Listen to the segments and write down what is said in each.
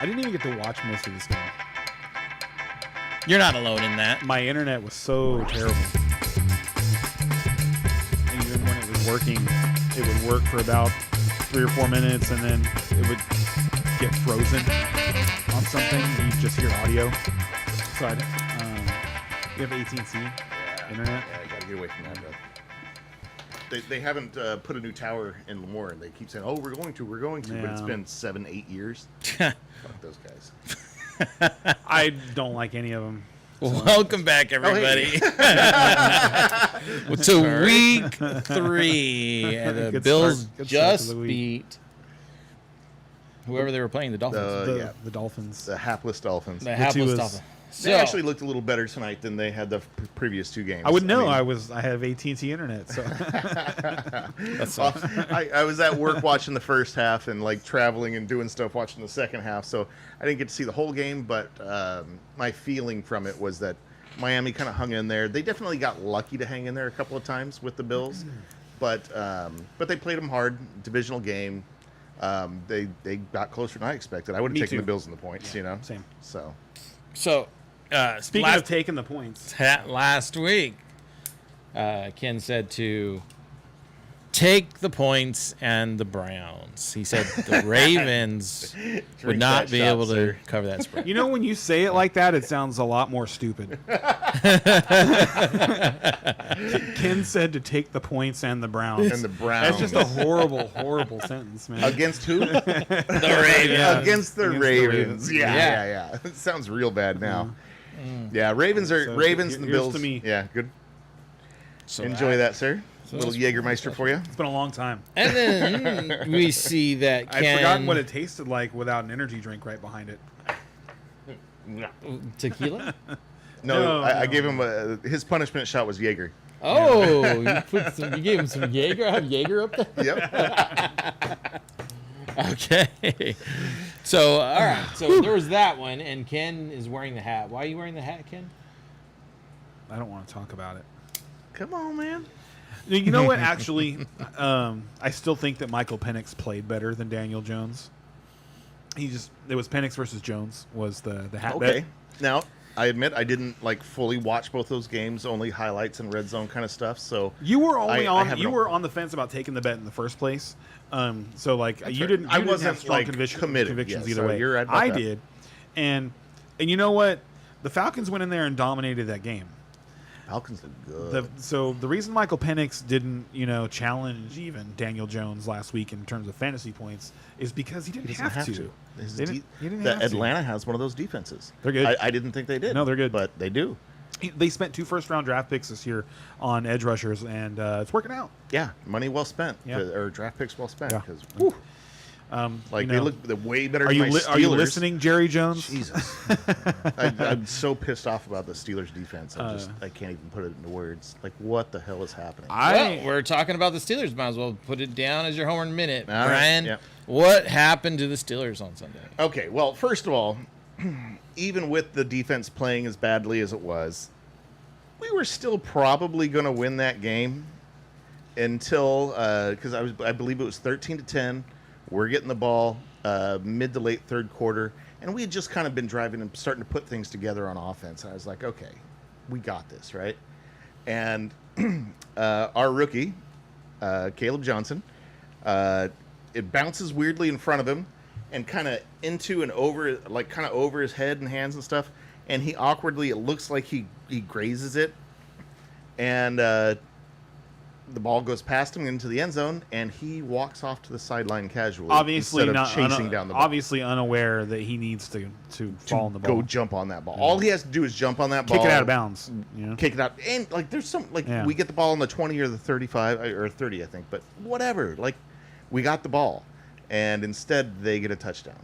I didn't even get to watch most of this game. You're not alone in that. My internet was so terrible. And even when it was working, it would work for about 3 or 4 minutes, and then it would get frozen on something, and you just hear audio. So you have AT&T internet? Yeah, I gotta get away from that, bro. They haven't put a new tower in Lemoore, and they keep saying, "Oh, we're going to," Yeah. but it's been 7-8 years. Fuck those guys. I don't like any of them. Welcome back, everybody. To week 3, and the Good Bills start. Good start just to the week. beat whoever they were playing, the Dolphins. The Dolphins. The hapless Dolphins. The hapless was- Dolphins. They actually looked a little better tonight than they had the previous 2 games. I would know. I mean, I have AT&T internet, so I was at work watching the first half and like traveling and doing stuff watching the second half, so I didn't get to see the whole game. But my feeling from it was that Miami kind of hung in there. They definitely got lucky to hang in there a couple of times with the Bills, but they played them hard. Divisional game. They got closer than I expected. I would have Me taken too. the Bills in the points, Same. So Speaking of taking the points, last week, Ken said to take the points and the Browns. He said the Ravens would not that be shot, able to sir. cover that spread. you know, when you say it like that, it sounds a lot more stupid. Ken said to take the points and the Browns. And the Browns. That's just a horrible, horrible sentence, man. Against who? The Ravens. Yeah. Against the Ravens. Yeah. Yeah. It sounds real bad now. Yeah, Ravens and the here's Bills. to me. Yeah, good. So Enjoy that, sir. Little Jägermeister for you. It's been a long time. And then we see that I've Ken forgotten what it tasted like without an energy drink right behind it. tequila. No, I no. gave him his punishment shot was Jaeger. Oh, you gave him some Jaeger. I have Jaeger up there. Yep. Okay. So all right. So there was that one, and Ken is wearing the hat. Why are you wearing the hat, Ken? I don't want to talk about it. Come on, man. You know what? Actually, I still think that Michael Penix played better than Daniel Jones. It was Penix versus Jones was the hat Okay. bet. Now, I admit I didn't like fully watch both those games, only highlights and red zone kind of stuff. So You were only I have it you all. were on the fence about taking the bet in the first place. So like you didn't. I You didn't wasn't, have strong like, committed. convictions Yeah, either so way. you're right about I that. did, and you know what? The Falcons went in there and dominated that game. Falcons look good. So the reason Michael Penix didn't, challenge even Daniel Jones last week in terms of fantasy points is because he didn't He doesn't have to. His They didn't- he didn't the have to. Atlanta has one of those defenses. They're good. I didn't think they did. No, they're good. But they do. They spent 2 first-round draft picks this year on edge rushers, and it's working out. Yeah, money well spent. Yeah. Or draft picks well spent. Yeah. Because they look way better Are than you my Steelers. are you listening, Jerry Jones? Jesus. I'm so pissed off about the Steelers defense. I can't even put it into words. Like, what the hell is happening? Well, we're talking about the Steelers. Might as well put it down as your homer minute, All right, Brian. yeah. What happened to the Steelers on Sunday? Okay, well, first of all, even with the defense playing as badly as it was, we were still probably going to win that game until because I believe it was 13-10. We're getting the ball mid to late third quarter, and we had just kind of been driving and starting to put things together on offense. And I was like, okay, we got this, right? And our rookie, Caleb Johnson, it bounces weirdly in front of him and kind of into and over, like kind of over his head and hands and stuff. And he awkwardly, it looks like he grazes it. And the ball goes past him into the end zone, and he walks off to the sideline casually. Obviously instead of not chasing down the ball. Obviously unaware that he needs to fall on the ball. Go jump on that ball. All he has to do is jump on that ball. Kick it out of bounds. Kick it out. And, like, there's some, like, Yeah. we get the ball on the 20 or the 35, or 30, I think. But whatever. Like, we got the ball. And instead, they get a touchdown.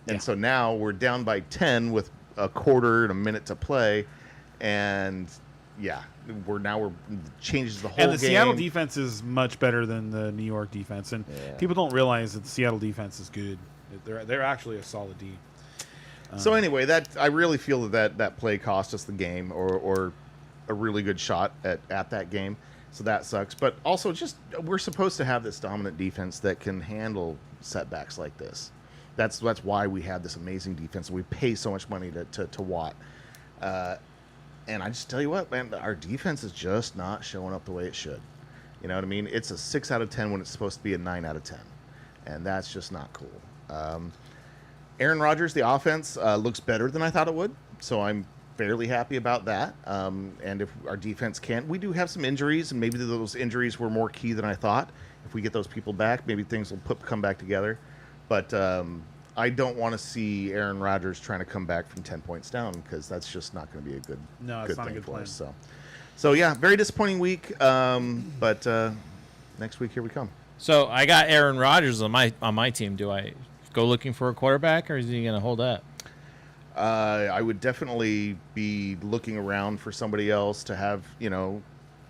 And Yeah. so now we're down by 10 with a quarter and a minute to play. And, yeah, we're changes the whole And the game. Seattle defense is much better than the New York defense, and people don't realize that the Seattle defense is good. They're actually a solid D. So anyway, I really feel that play cost us the game, or a really good shot at that game. So that sucks. But also, just we're supposed to have this dominant defense that can handle setbacks like this. That's why we have this amazing defense. We pay so much money to Watt. And I just tell you what, man, our defense is just not showing up the way it should. You know what I mean? It's a 6 out of 10 when it's supposed to be a 9 out of 10. And that's just not cool. Aaron Rodgers, the offense, looks better than I thought it would. So I'm fairly happy about that. And if our defense can't, we do have some injuries, and maybe those injuries were more key than I thought. If we get those people back, maybe things will come back together. But I don't want to see Aaron Rodgers trying to come back from 10 points down, because that's just not going to be a good, it's not thing a good for plan. us. So yeah, very disappointing week. But next week, here we come. So I got Aaron Rodgers on my team. Do I go looking for a quarterback, or is he going to hold up? I would definitely be looking around for somebody else to have,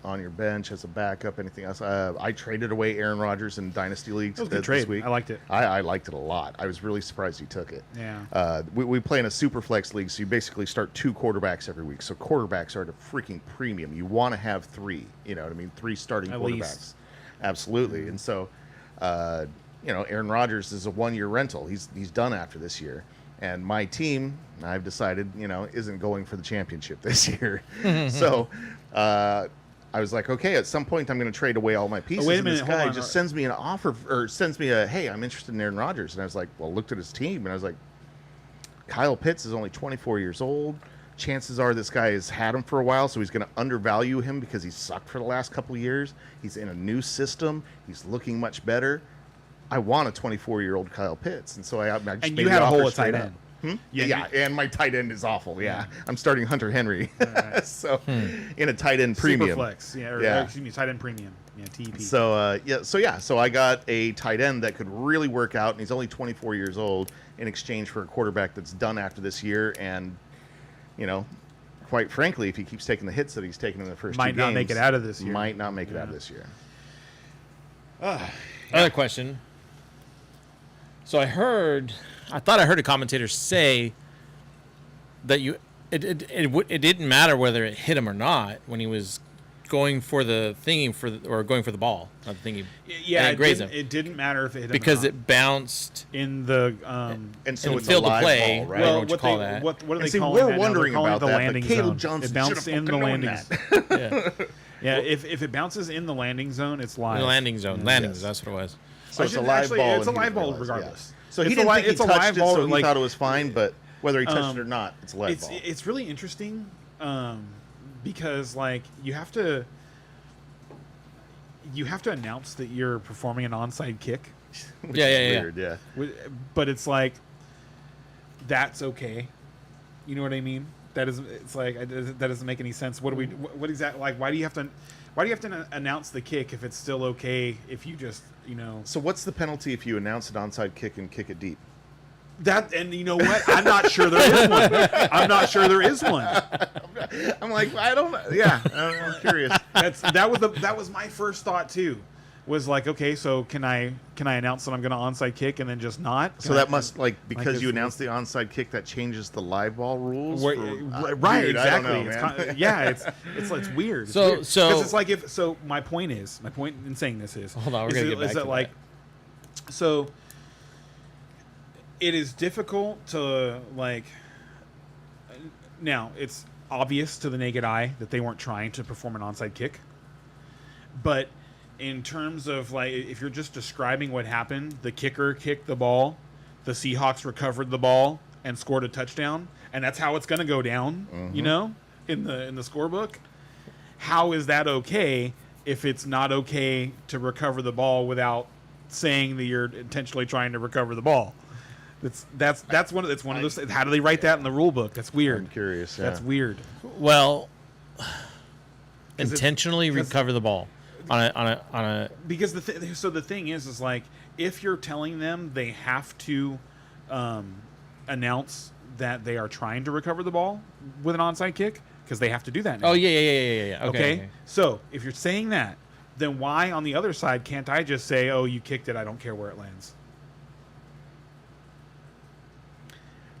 on your bench as a backup, anything else. I traded away Aaron Rodgers in Dynasty Leagues That was a good this trade. week. I liked it. I liked it a lot. I was really surprised he took it. Yeah. We play in a super flex league, so you basically start 2 quarterbacks every week. So quarterbacks are at a freaking premium. You want to have 3, 3 starting At quarterbacks. least. Absolutely. And so, Aaron Rodgers is a 1-year rental. He's done after this year. And my team, I've decided, isn't going for the championship this year. So I was like, okay, at some point I'm going to trade away all my pieces. wait a and this minute, hold guy on. just sends me an offer, or sends me a, hey, I'm interested in Aaron Rodgers. And I was like, well, looked at his team, and I was like, Kyle Pitts is only 24 years old. Chances are this guy has had him for a while, so he's going to undervalue him because he sucked for the last couple of years. He's in a new system. He's looking much better. I want a 24-year-old Kyle Pitts, and so I just And made you the had a offer hole at straight tight up. end. Yeah, and my tight end is awful. Yeah, I'm starting Hunter Henry, Right. so in a tight end premium. Superflex. Yeah. Excuse me, tight end premium. Yeah, TEP. So I got a tight end that could really work out, and he's only 24 years old, in exchange for a quarterback that's done after this year, and quite frankly, if he keeps taking the hits that he's taken in the first 2 games, Might not make it out of this year. Might not make it out of this year. Other question. So I thought I heard a commentator say that it didn't matter whether it hit him or not when he was going for the thingy or going for the ball, not the thingy. Yeah, and grazed him. it didn't matter if it hit him Because or not. it bounced in the And so in the it's field a of live play, ball, right? I don't know what you call that. What are And they see, calling we're that now? wondering They're calling about it the that, but landing Caleb zone. Johnson It bounced should've in the fucking known landing that. zone. Yeah. Yeah, if it bounces in the landing zone, it's live. The landing zone. Yeah. Landing Yes. zone, that's what it was. So it's a live ball. It's a and he live ball realized, regardless. yeah. So he It's didn't think he it's a touched live it, ball, so he like, thought it was fine, but whether he touched it or not, it's a live ball. It's really interesting because you have to announce that you're performing an onside kick, Which Yeah, is yeah, yeah. weird, yeah. but it's like that's okay. You know what I mean? That doesn't make any sense. What exactly, like, why do you have to announce the kick if it's still okay if you just So what's the penalty if you announce an onside kick and kick it deep? that? And you know what? I'm not sure there is one. I'm not sure there is one. I'm like, I don't know. Yeah, I'm curious. That was my first thought too. Was like, okay, so can I announce that I'm going to onside kick and then just not? So that must, because it's- you announced the onside kick, that changes the live ball rules. Right, Dude, I don't exactly. know, It's man. it's weird. It's So- weird. so- 'Cause it's like my point in saying this is, Hold on, we're gonna get back to that. So it is difficult to now it's obvious to the naked eye that they weren't trying to perform an onside kick, but in terms of if you're just describing what happened, the kicker kicked the ball, the Seahawks recovered the ball and scored a touchdown, and that's how it's going to go down, in the scorebook. How is that okay if it's not okay to recover the ball without saying that you're intentionally trying to recover the ball? That's one of those. How do they write that in the rule book? That's weird. I'm curious. Yeah. That's weird. Well, it- intentionally 'cause- recover the ball on a Because the thing is if you're telling them they have to announce that they are trying to recover the ball with an onside kick, because they have to do that now. Oh yeah. Okay. So if you're saying that, then why on the other side can't I just say, oh, you kicked it, I don't care where it lands?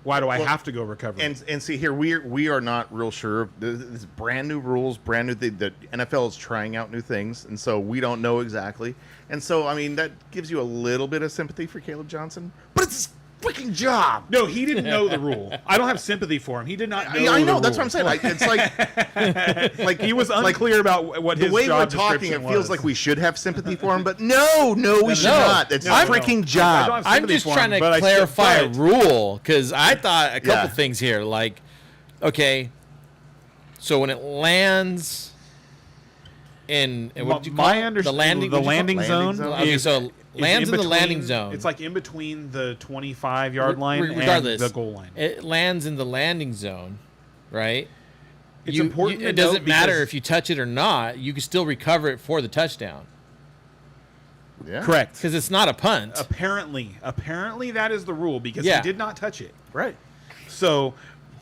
Why do I have to go recover? And see here, we are not real sure. This is brand new rules, brand new. The NFL is trying out new things, and so we don't know exactly. And so, I mean, that gives you a little bit of sympathy for Caleb Johnson, but it's freaking job. No, he didn't know the rule. I don't have sympathy for him. He did not know I know. the That's rule. what I'm saying. It's like He was unclear about what the his way we're job talking. description It feels was. like we should have sympathy for him, but no, we should not. It's a No. freaking I job. don't have I'm sympathy just for trying him, to but I still- clarify a but- rule because I thought a couple Yeah. things here. Like, okay, so when it lands in what did you call My it? understanding, the landing zone. zone? Okay, is- so is lands in the between- landing zone. It's like in between the 25-yard line Regardless, and the goal line. It lands in the landing zone, right? It's important to It doesn't note matter because- if you touch it or not. You can still recover it for the touchdown Yeah. Correct. because it's not a punt. Apparently that is the rule because Yeah. he did not touch it. Right. So,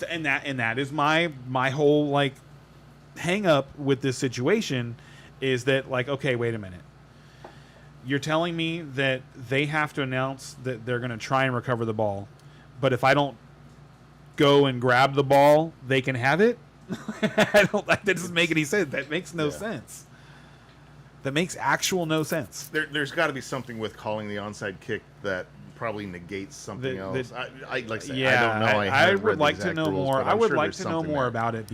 and that is my whole like hang up with this situation is that like, okay, wait a minute. You're telling me that they have to announce that they're going to try and recover the ball, but if I don't go and grab the ball, they can have it? That doesn't make any sense. That makes no sense. That makes actual no sense. There's got to be something with calling the onside kick that probably negates something That- else. that- I like I said, Yeah, I don't know. I haven't would read the like to exact know rules, more. but I I'm would sure like there's to know something more there. about it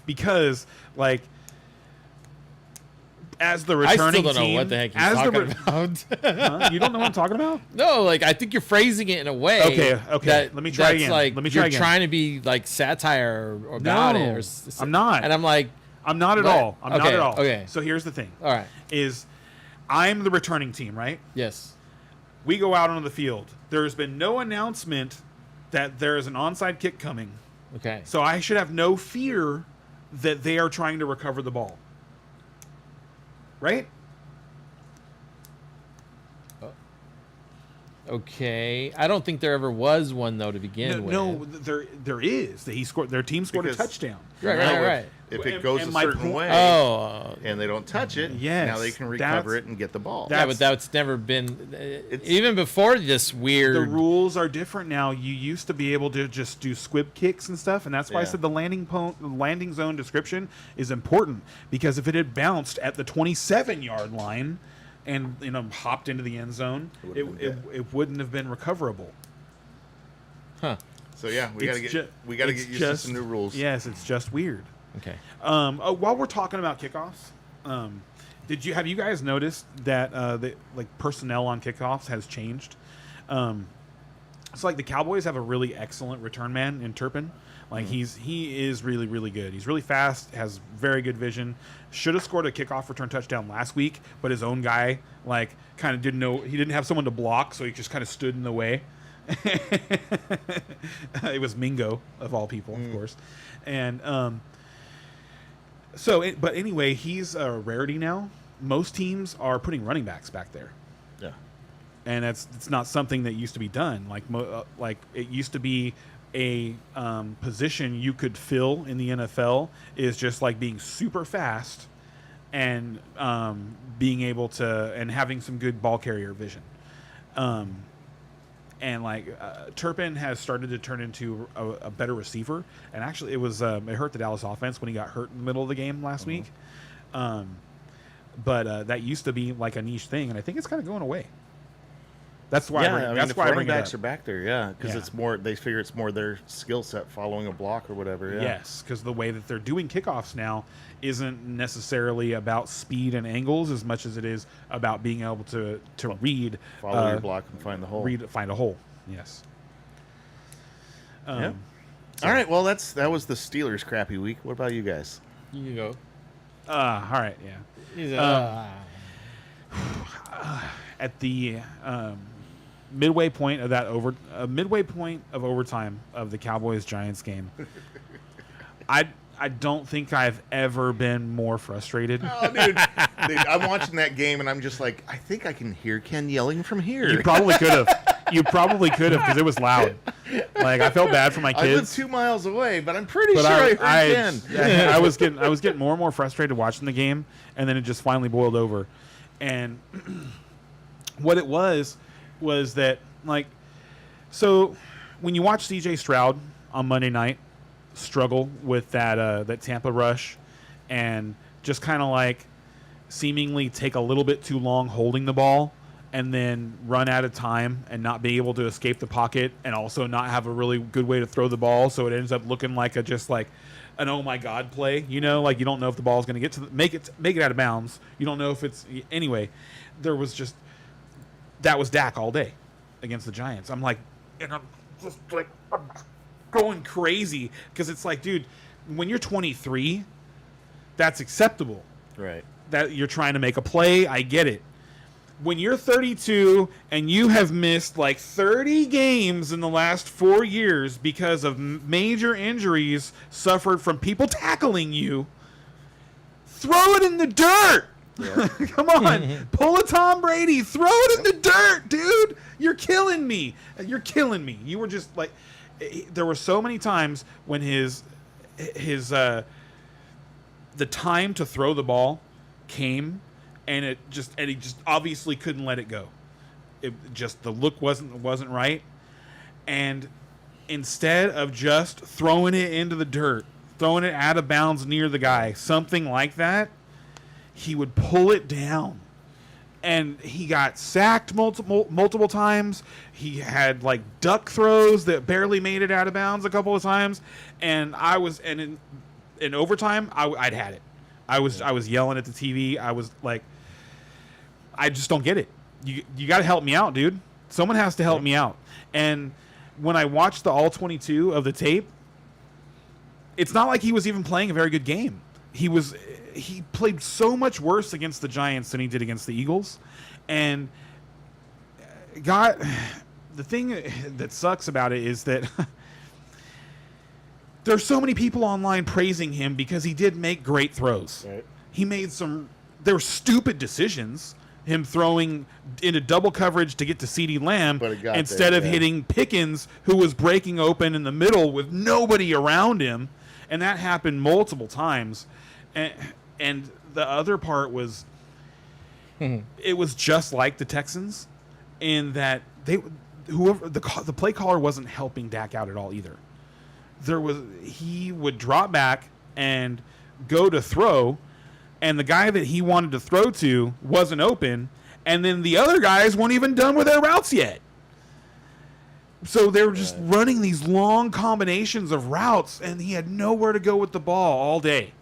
because like as the I returning still don't know team, what the heck as you're the talking about. Huh? You don't know what I'm talking about? No, like I think you're phrasing it in a way. Okay. That, Let me try that's again. Like Let me try you're again. trying to be like satire or about No, it. Or I'm not. And I'm like, I'm not at What? all. I'm not Okay, at all. okay. So here's the thing. all right, Is I'm the returning team, right? yes, We go out onto the field. There has been no announcement that there is an onside kick coming. okay. So I should have no fear that they are trying to recover the ball. Right? Okay, I don't think there ever was one though to begin with. No, there is. He scored. Their team scored Because- a touchdown. Right, Now, right. If And- it goes and a my certain point- way Oh, and they don't touch it, Yes, now they can that's- recover it and get the ball. that- yeah, but that's never been. Even before this weird. The rules are different now. You used to be able to just do squib kicks and stuff, and that's why I Yeah. said the landing zone description is important because if it had bounced at the 27-yard line and hopped into the end zone, it wouldn't have been recoverable. Huh. So yeah, we It's gotta get ju- we gotta it's get used just- to some new rules. Yes, it's just weird. Okay. While we're talking about kickoffs, have you guys noticed that the personnel on kickoffs has changed? So like the Cowboys have a really excellent return man in Turpin. Like he is really, really good. He's really fast, has very good vision. Should have scored a kickoff return touchdown last week, but his own guy kind of didn't know, he didn't have someone to block, so he just kind of stood in the way. It was Mingo of all people, of course. And but anyway, he's a rarity now. Most teams are putting running backs back there. Yeah. And it's not something that used to be done. Like it used to be a position you could fill in the NFL is just like being super fast and being able to and having some good ball carrier vision. And Turpin has started to turn into a better receiver. And actually, it hurt the Dallas offense when he got hurt in the middle of the game last week. But that used to be like a niche thing, and I think it's kind of going away. That's why. If running backs are back there, because Yeah. it's more. They figure it's more their skill set following a block or whatever. Yeah. Yes, because the way that they're doing kickoffs now isn't necessarily about speed and angles as much as it is about being able to read, Follow your block and find the hole. find a hole. Yes. Yeah. All right. Well, that was the Steelers' crappy week. What about you guys? You can go. All right. Yeah. He's At the midway point of overtime of the Cowboys-Giants game, I don't think I've ever been more frustrated. Oh, dude, I'm watching that game and I'm just like, I think I can hear Ken yelling from here. You probably could have. because it was loud. Like I felt bad for my I live kids. 2 miles away, but I'm pretty But sure I heard Ken. I was getting more and more frustrated watching the game, and then it just finally boiled over. And what it was that so when you watch C.J. Stroud on Monday night struggle with that Tampa rush, and just kind of seemingly take a little bit too long holding the ball, and then run out of time and not be able to escape the pocket and also not have a really good way to throw the ball, so it ends up looking like an oh my god play, like you don't know if the ball is going to get to make it out of bounds. You don't know if it's anyway. That was Dak all day against the Giants. I'm just like I'm going crazy because it's like, dude, when you're 23, that's acceptable. Right. That you're trying to make a play, I get it. When you're 32 and you have missed like 30 games in the last 4 years because of major injuries suffered from people tackling you, throw it in the dirt. Yeah. Come on. Pull a Tom Brady. Throw it in the dirt, dude. You're killing me. You were just like, there were so many times when the time to throw the ball came, and he just obviously couldn't let it go. It just, the look wasn't right, and instead of just throwing it into the dirt, throwing it out of bounds near the guy, something like that, he would pull it down. And he got sacked multiple times. He had like duck throws that barely made it out of bounds a couple of times. And in overtime, I'd had it. I was yelling at the TV. I was like, I just don't get it. You got to help me out, dude. Someone has to help me out. And when I watched the all 22 of the tape, it's not like he was even playing a very good game. He played so much worse against the Giants than he did against the Eagles. And the thing that sucks about it is that there's so many people online praising him because he did make great throws. Right. He made there were stupid decisions. Him throwing into double coverage to get to CeeDee Lamb instead of hitting Pickens, who was breaking open in the middle with nobody around him. And that happened multiple times. And the other part was, it was just like the Texans in that the play caller wasn't helping Dak out at all either. He would drop back and go to throw, and the guy that he wanted to throw to wasn't open, and then the other guys weren't even done with their routes yet. So they were just running these long combinations of routes, and he had nowhere to go with the ball all day.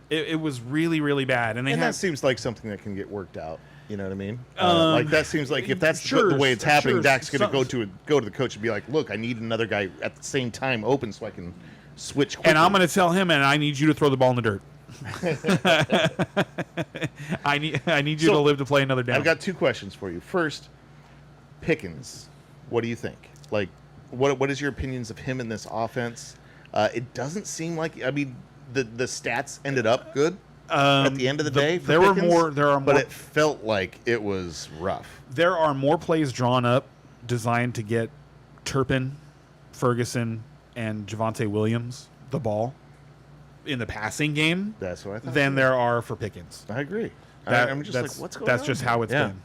It was really, really bad. And that seems like something that can get worked out. You know what I mean? Like that seems like if that's the way it's happening, Dak's going to go to the coach and be like, "Look, I need another guy at the same time open so I can switch quickly." And I'm going to tell him, and I need you to throw the ball in the dirt. I need you to live to play another down. I've got 2 questions for you. First, Pickens, what do you think? Like, what is your opinions of him in this offense? It doesn't seem like the stats ended up good at the end of the day. There are more, but it felt like it was rough. There are more plays drawn up designed to get Turpin, Ferguson, and Javonte Williams the ball in the passing game. That's what I thought. Than there are for Pickens. I agree. I'm just like, what's going on? That's just how it's been.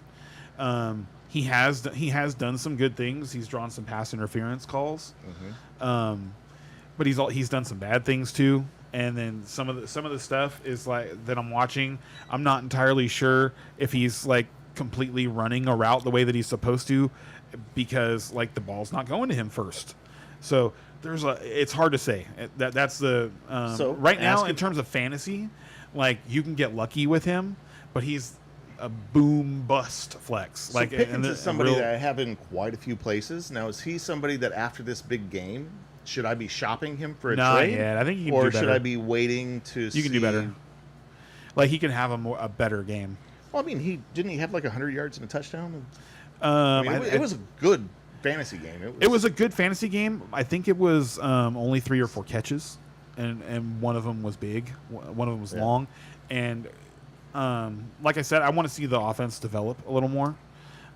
He has done some good things. He's drawn some pass interference calls, but he's done some bad things too. And then some of the stuff is like that I'm watching. I'm not entirely sure if he's like completely running a route the way that he's supposed to, because like the ball's not going to him first. So it's hard to say. That's the right now in terms of fantasy, like you can get lucky with him, but he's a boom bust flex. So like Pickens is somebody that I have in quite a few places. Now is he somebody that after this big game, should I be shopping him for a trade? Yeah, I think you can or do better. Should I be waiting to see? You can do better. Like he can have a better game. Well, I mean, didn't he have like 100 yards and a touchdown? It was a good fantasy game. It was a good fantasy game. I think it was only 3 or 4 catches, and one of them was big. One of them was long, and like I said, I want to see the offense develop a little more.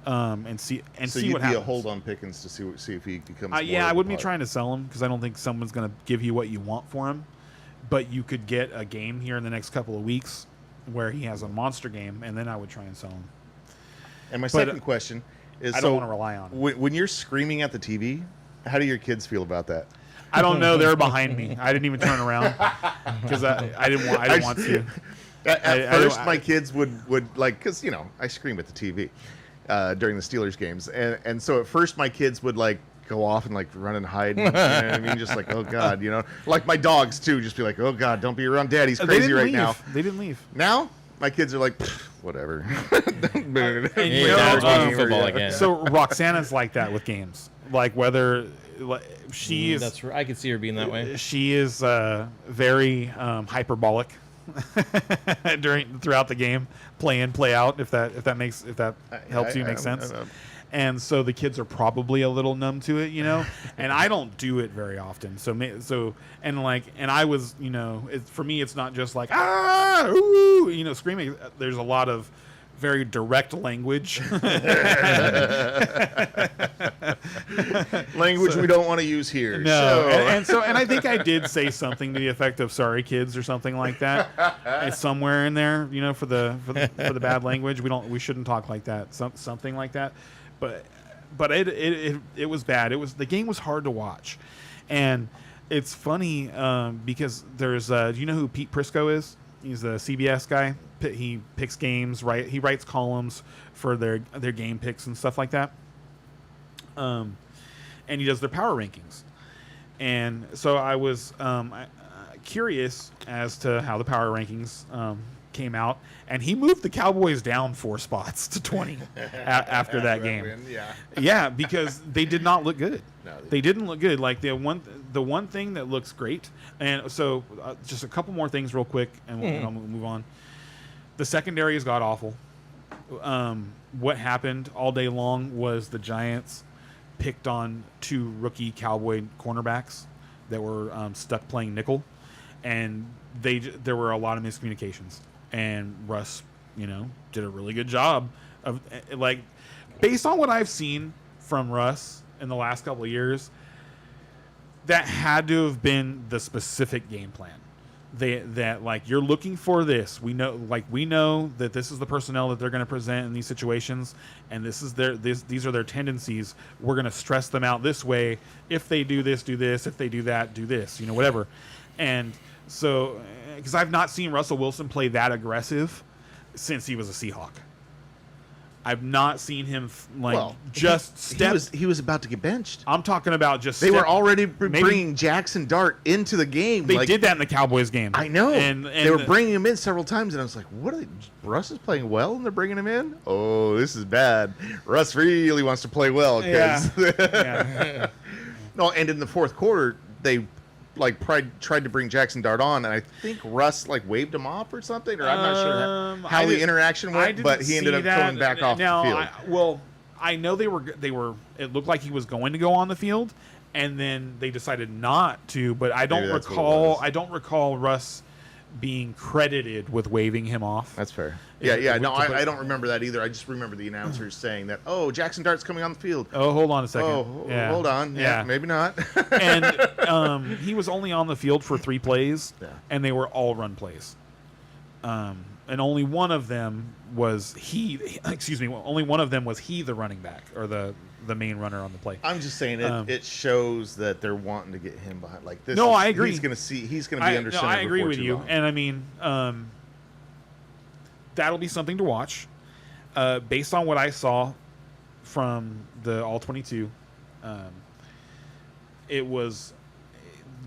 And see what happens. So you'd be a hold on Pickens to see if he becomes. I wouldn't be trying to sell him because I don't think someone's going to give you what you want for him. But you could get a game here in the next couple of weeks where he has a monster game, and then I would try and sell him. And my second question is: I don't want to rely on him. When you're screaming at the TV, how do your kids feel about that? I don't know. They're behind me. I didn't even turn around because I didn't want to. At first, my kids would like because I scream at the TV. during the Steelers games, and so at first my kids would like go off and like run and hide. And, you know what I mean, just like, oh God, you know, like my dogs too, just be like, oh God, don't be around Dad. He's crazy right now. They didn't leave. Now my kids are like, whatever. Hey, Dad's watching football again. So Roxana's like that with games, like whether she is. That's I could see her being that way. She is very hyperbolic throughout the game, play in, play out. If that helps you make sense. And so the kids are probably a little numb to it, you know. And I don't do it very often. And I was, you know, for me, it's not just like ooh, you know, screaming. There's a lot of very direct language. Language we don't want to use here. No, and I think I did say something to the effect of "sorry, kids" or something like that. It's somewhere in there, you know, for the bad language. We shouldn't talk like that. Something like that. But it was bad. The game was hard to watch, and it's funny because there's do you know who Pete Prisco is? He's the CBS guy. He picks games, right? He writes columns for their game picks and stuff like that. And he does their power rankings. And so I was curious as to how the power rankings came out, and he moved the Cowboys down 4 spots to 20 after that game. Yeah, because they did not look good. No, they didn't look good. Like the one thing that looks great, and so just a couple more things real quick, and we'll move on. The secondary is god awful. What happened all day long was the Giants picked on 2 rookie Cowboy cornerbacks that were stuck playing nickel, and there were a lot of miscommunications. And Russ, you know, did a really good job of, like, based on what I've seen from Russ in the last couple of years, that had to have been the specific game plan. That like, you're looking for this. We know that this is the personnel that they're going to present in these situations, and these are their tendencies. We're going to stress them out this way. If they do this, do this. If they do that, do this. You know, whatever. And so, because I've not seen Russell Wilson play that aggressive since he was a Seahawk. I've not seen him just step. He was about to get benched. I'm talking about just. They were already bringing Jackson Dart into the game. They did that in the Cowboys game. I know. And they were bringing him in several times, and I was like, "What? Russ is playing well, and they're bringing him in? Oh, this is bad. Russ really wants to play well." Yeah. No, and in the fourth quarter, they tried to bring Jackson Dart on, and I think Russ waved him off or something, or I'm not sure how the interaction went, but he ended up coming back off the field. I know they were. It looked like he was going to go on the field, and then they decided not to. But I don't recall. I don't recall Russ being credited with waving him off. That's fair. I don't remember that either. I just remember the announcers saying that, "Oh, Jackson Dart's coming on the field." Oh, hold on a second. Oh, hold on. Yeah, maybe not. And he was only on the field for 3 plays, and they were all run plays. And only one of them was he. Excuse me. Only one of them was he, the running back or the main runner on the play. I'm just saying it shows that they're wanting to get him behind like this. No, I agree. He's going to be under center. No, I agree with you, long. and I mean, that'll be something to watch. Based on what I saw from the All 22, it was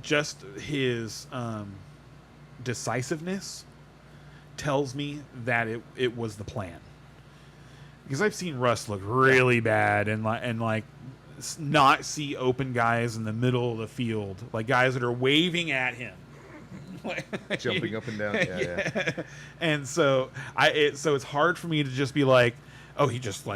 just his decisiveness tells me that it was the plan. Because I've seen Russ look really bad and not see open guys in the middle of the field, like guys that are waving at him, jumping up and down. Yeah. And so it's hard for me to just be like, oh, he just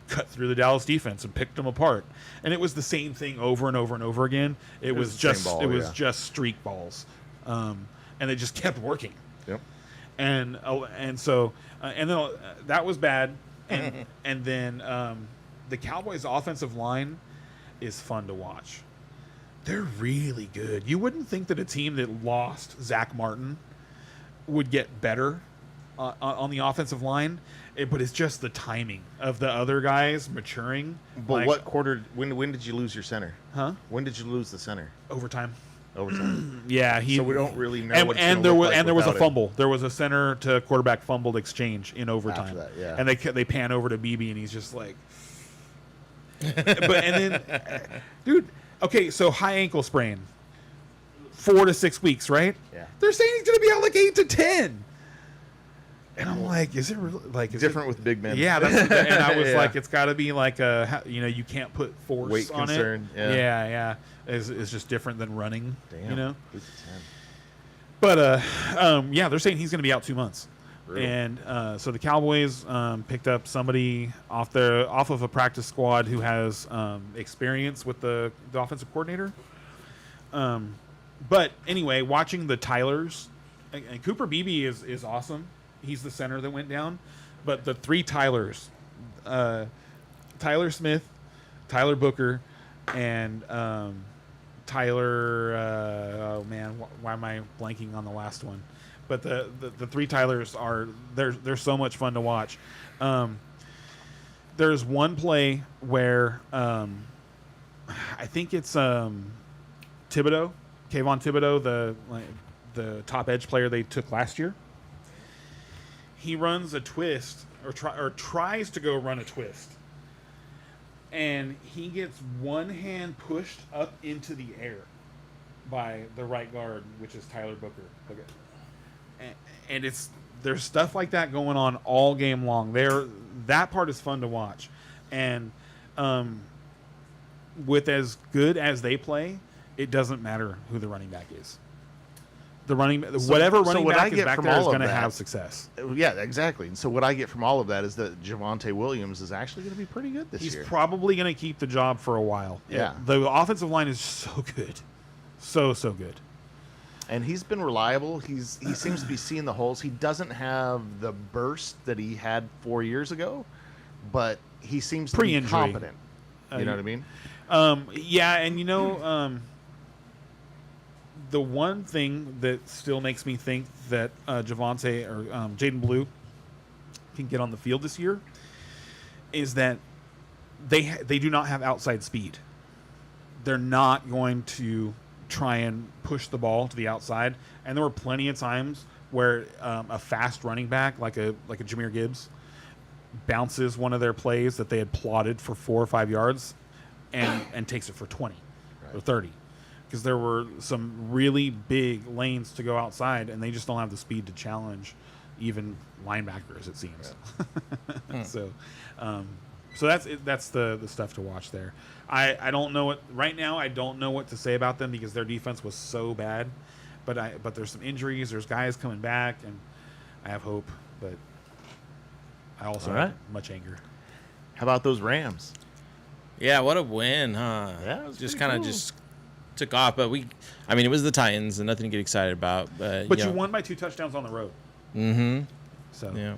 cut through the Dallas defense and picked them apart. And it was the same thing over and over and over again. It was just streak balls, and it just kept working. Yep. And so then that was bad. And then the Cowboys' offensive line is fun to watch. They're really good. You wouldn't think that a team that lost Zach Martin would get better on the offensive line, but it's just the timing of the other guys maturing. But what quarter? When did you lose your center? Huh? When did you lose the center? Overtime. overtime. Yeah, So we don't really know And, what it's and gonna there look was like and there was a without him. fumble. There was a center to quarterback fumbled exchange in overtime. After that, yeah. And they pan over to BB, and he's just like, but and then, dude. Okay, so high ankle sprain, 4 to 6 weeks, right? Yeah. They're saying he's gonna be out like 8 to 10. And I'm like, is it really like Different with big men. Yeah, that's, and I was Yeah. like, it's got to be like you can't put force Weight on concern, it. yeah. Yeah. It's just different than running. Damn. You know. 8 to 10. But yeah, they're saying he's going to be out 2 months. Brutal. And so the Cowboys picked up somebody off of a practice squad who has experience with the offensive coordinator. But anyway, watching the Tylers, and Cooper Beebe is awesome. He's the center that went down. But the 3 Tylers, Tyler Smith, Tyler Booker, and Tyler. Oh man, why am I blanking on the last one? But the 3 Tylers they're so much fun to watch. There's one play where I think it's Thibodeau, Kayvon Thibodeau, the top edge player they took last year. He runs a twist or tries to go run a twist, and he gets one hand pushed up into the air by the right guard, which is Tyler Booker. Okay. And there's stuff like that going on all game long. That part is fun to watch, and with as good as they play, it doesn't matter who the running back is. Whatever running what back I is get back from there is all of going to that- have success. Yeah, exactly. And so what I get from all of that is that Javonte Williams is actually going to be pretty good this He's year. probably going to keep the job for a while. Yeah. The offensive line is so good. So good. And he's been reliable. He seems to be seeing the holes. He doesn't have the burst that he had 4 years ago, but he seems to be Pre-injury. competent. You know what I mean? Yeah, and the one thing that still makes me think that Javonte or Jaden Blue can get on the field this year is that they do not have outside speed. They're not going to try and push the ball to the outside. And there were plenty of times where a fast running back like a Jahmyr Gibbs bounces one of their plays that they had plotted for 4 or 5 yards and takes it for 20 or 30. Because there were some really big lanes to go outside, and they just don't have the speed to challenge even linebackers, it seems. Yeah. So that's the stuff to watch there. I don't know right now. I don't know what to say about them because their defense was so bad. But there's some injuries. There's guys coming back, and I have hope. But I also have much anger. How about those Rams? Yeah, what a win, huh? Yeah, it was just pretty kind of cool. just took off. But it was the Titans and nothing to get excited about. But you won by 2 touchdowns on the road. Mm-hmm. So yeah,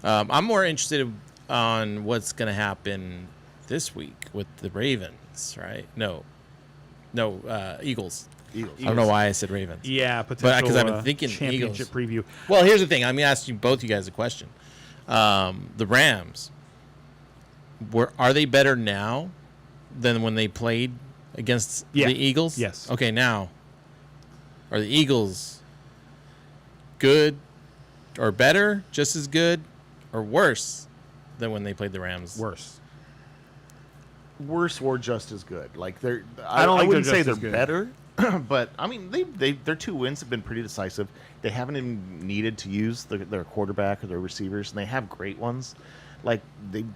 I'm more interested on what's going to happen this week with the Ravens, right? No, Eagles. Eagles. I don't know why I said Ravens. Yeah, potential because I've been thinking championship preview. Well, here's the thing. I'm asking both you guys a question. The Rams, are they better now than when they played against the Eagles? Yes. Okay, now, are the Eagles good or better, just as good, or worse than when they played the Rams? Worse or just as good. Like I don't think wouldn't they're say just they're as good. better, but I mean their 2 wins have been pretty decisive. They haven't even needed to use their quarterback or their receivers, and they have great ones. Like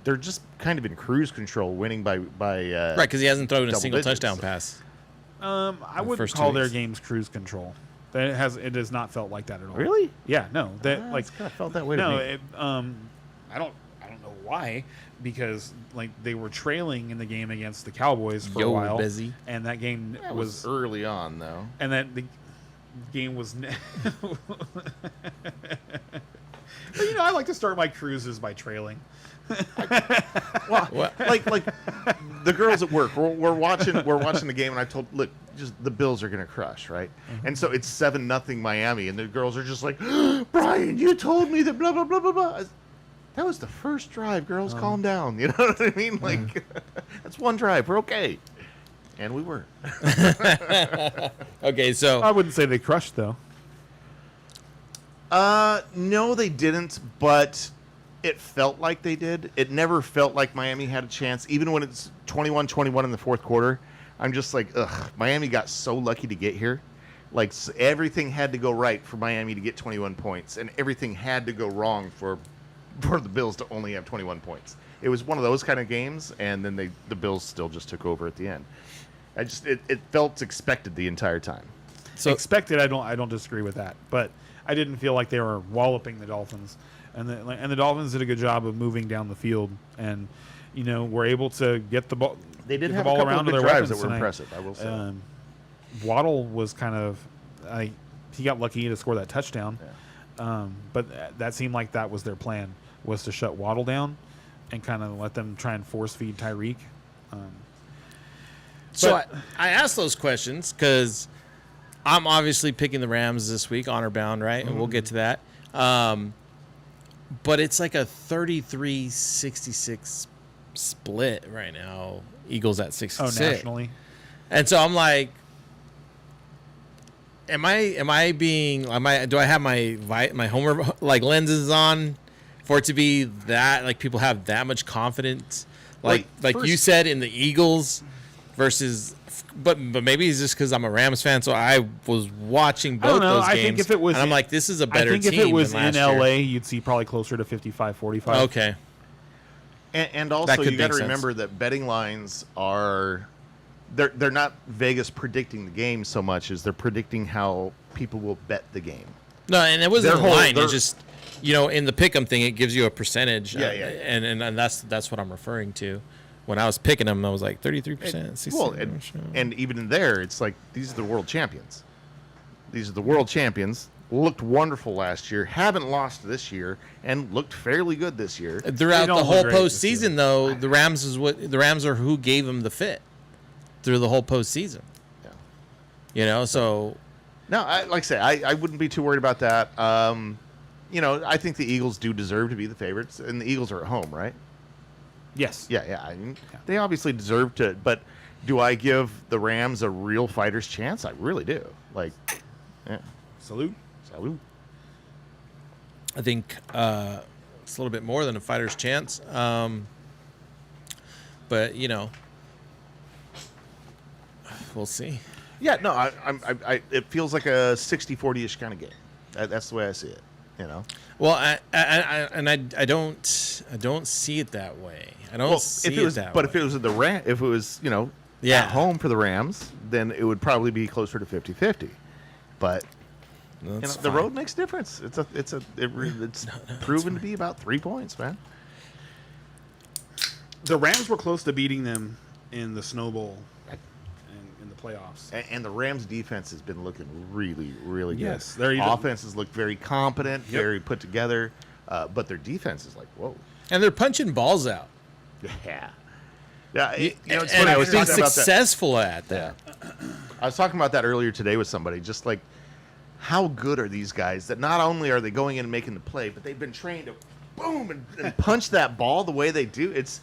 they're just kind of in cruise control, winning by Right, because he hasn't thrown a double single digits. touchdown pass. I wouldn't first 2 call their weeks. games cruise control. It has not felt like that at all. Really? Yeah, no. It's kind of felt that way to no. me. I don't know why, because like they were trailing in the game against the Cowboys for a while, busy. and that game That was early on though. and then the game was. But I like to start my cruises by trailing. Well, What? like the girls at work, we're watching the game, and I told, look, just the Bills are gonna crush, right? Mm-hmm. And so it's 7-0 Miami, and the girls are just like, Brian, you told me that blah blah blah blah blah. That was the first drive, girls. Calm down. You know what I mean? Like that's one drive. We're okay. And we were. Okay, so I wouldn't say they crushed though. No, they didn't, but it felt like they did. It never felt like Miami had a chance, even when it's 21-21 in the fourth quarter. I'm just like, ugh, Miami got so lucky to get here. Like, everything had to go right for Miami to get 21 points, and everything had to go wrong for the Bills to only have 21 points. It was one of those kind of games, and then the Bills still just took over at the end. It felt expected the entire time. So expected, I don't disagree with that, but I didn't feel like they were walloping the Dolphins, and the Dolphins did a good job of moving down the field, and were able to get the ball. They did get have the ball a couple around of to good their drives weapons that were tonight. impressive, I will say. Waddle was kind of, he got lucky to score that touchdown, but that seemed like that was their plan, was to shut Waddle down, and kind of let them try and force feed Tyreek. So I asked those questions because I'm obviously picking the Rams this week, honor bound, right? And we'll get to that. But it's like a 33-66 split right now. Eagles at 66. Oh, nationally. And so I'm like, do I have my homer like lenses on for it to be that, like, people have that much confidence, like you said, in the Eagles versus, but maybe it's just because I'm a Rams fan, so I was watching both those games. I think if it was, and I'm like, this is a better team. I think if it was than in last LA, year. you'd see probably closer to 55-45. Okay. And also, you got to sense. remember that betting lines are they're not Vegas predicting the game so much as they're predicting how people will bet the game. No, and it wasn't a Their whole- line. their- It's just, in the pick'em thing, it gives you a percentage. Yeah. And that's what I'm referring to. When I was picking them, I was like 33%. Well, and even in there, it's like, these are the world champions. These are the world champions. Looked wonderful last year. Haven't lost this year, and looked fairly good this year. Throughout don't the look whole great this year. postseason, though, the Rams are who gave them the fit through the whole postseason. Yeah. So No, like I say, I wouldn't be too worried about that. I think the Eagles do deserve to be the favorites, and the Eagles are at home, right? Yes. Yeah. I mean, they obviously deserve to, but do I give the Rams a real fighter's chance? I really do. Like, yeah. Salute. I think it's a little bit more than a fighter's chance. But we'll see. Yeah, no, I it feels like a 60-40-ish kind of game. That's the way I see it. Well, I don't see it that way. I don't see if it was, it that but way. if it was if it was Yeah. at home for the Rams, then it would probably be closer to 50-50. But That's the fine. road makes difference. It's proven to be about 3 points, man. The Rams were close to beating them in the Snow Bowl and in the playoffs. And the Rams' defense has been looking really, really good. Yes, they're even- offenses look very competent, Yep. very put together, but their defense is like, whoa. And they're punching balls out. Yeah. Yeah, it's And funny. I was being talking about that. successful at that. I was talking about that earlier today with somebody. Just like, how good are these guys that not only are they going in and making the play, but they've been trained to boom and punch that ball the way they do. It's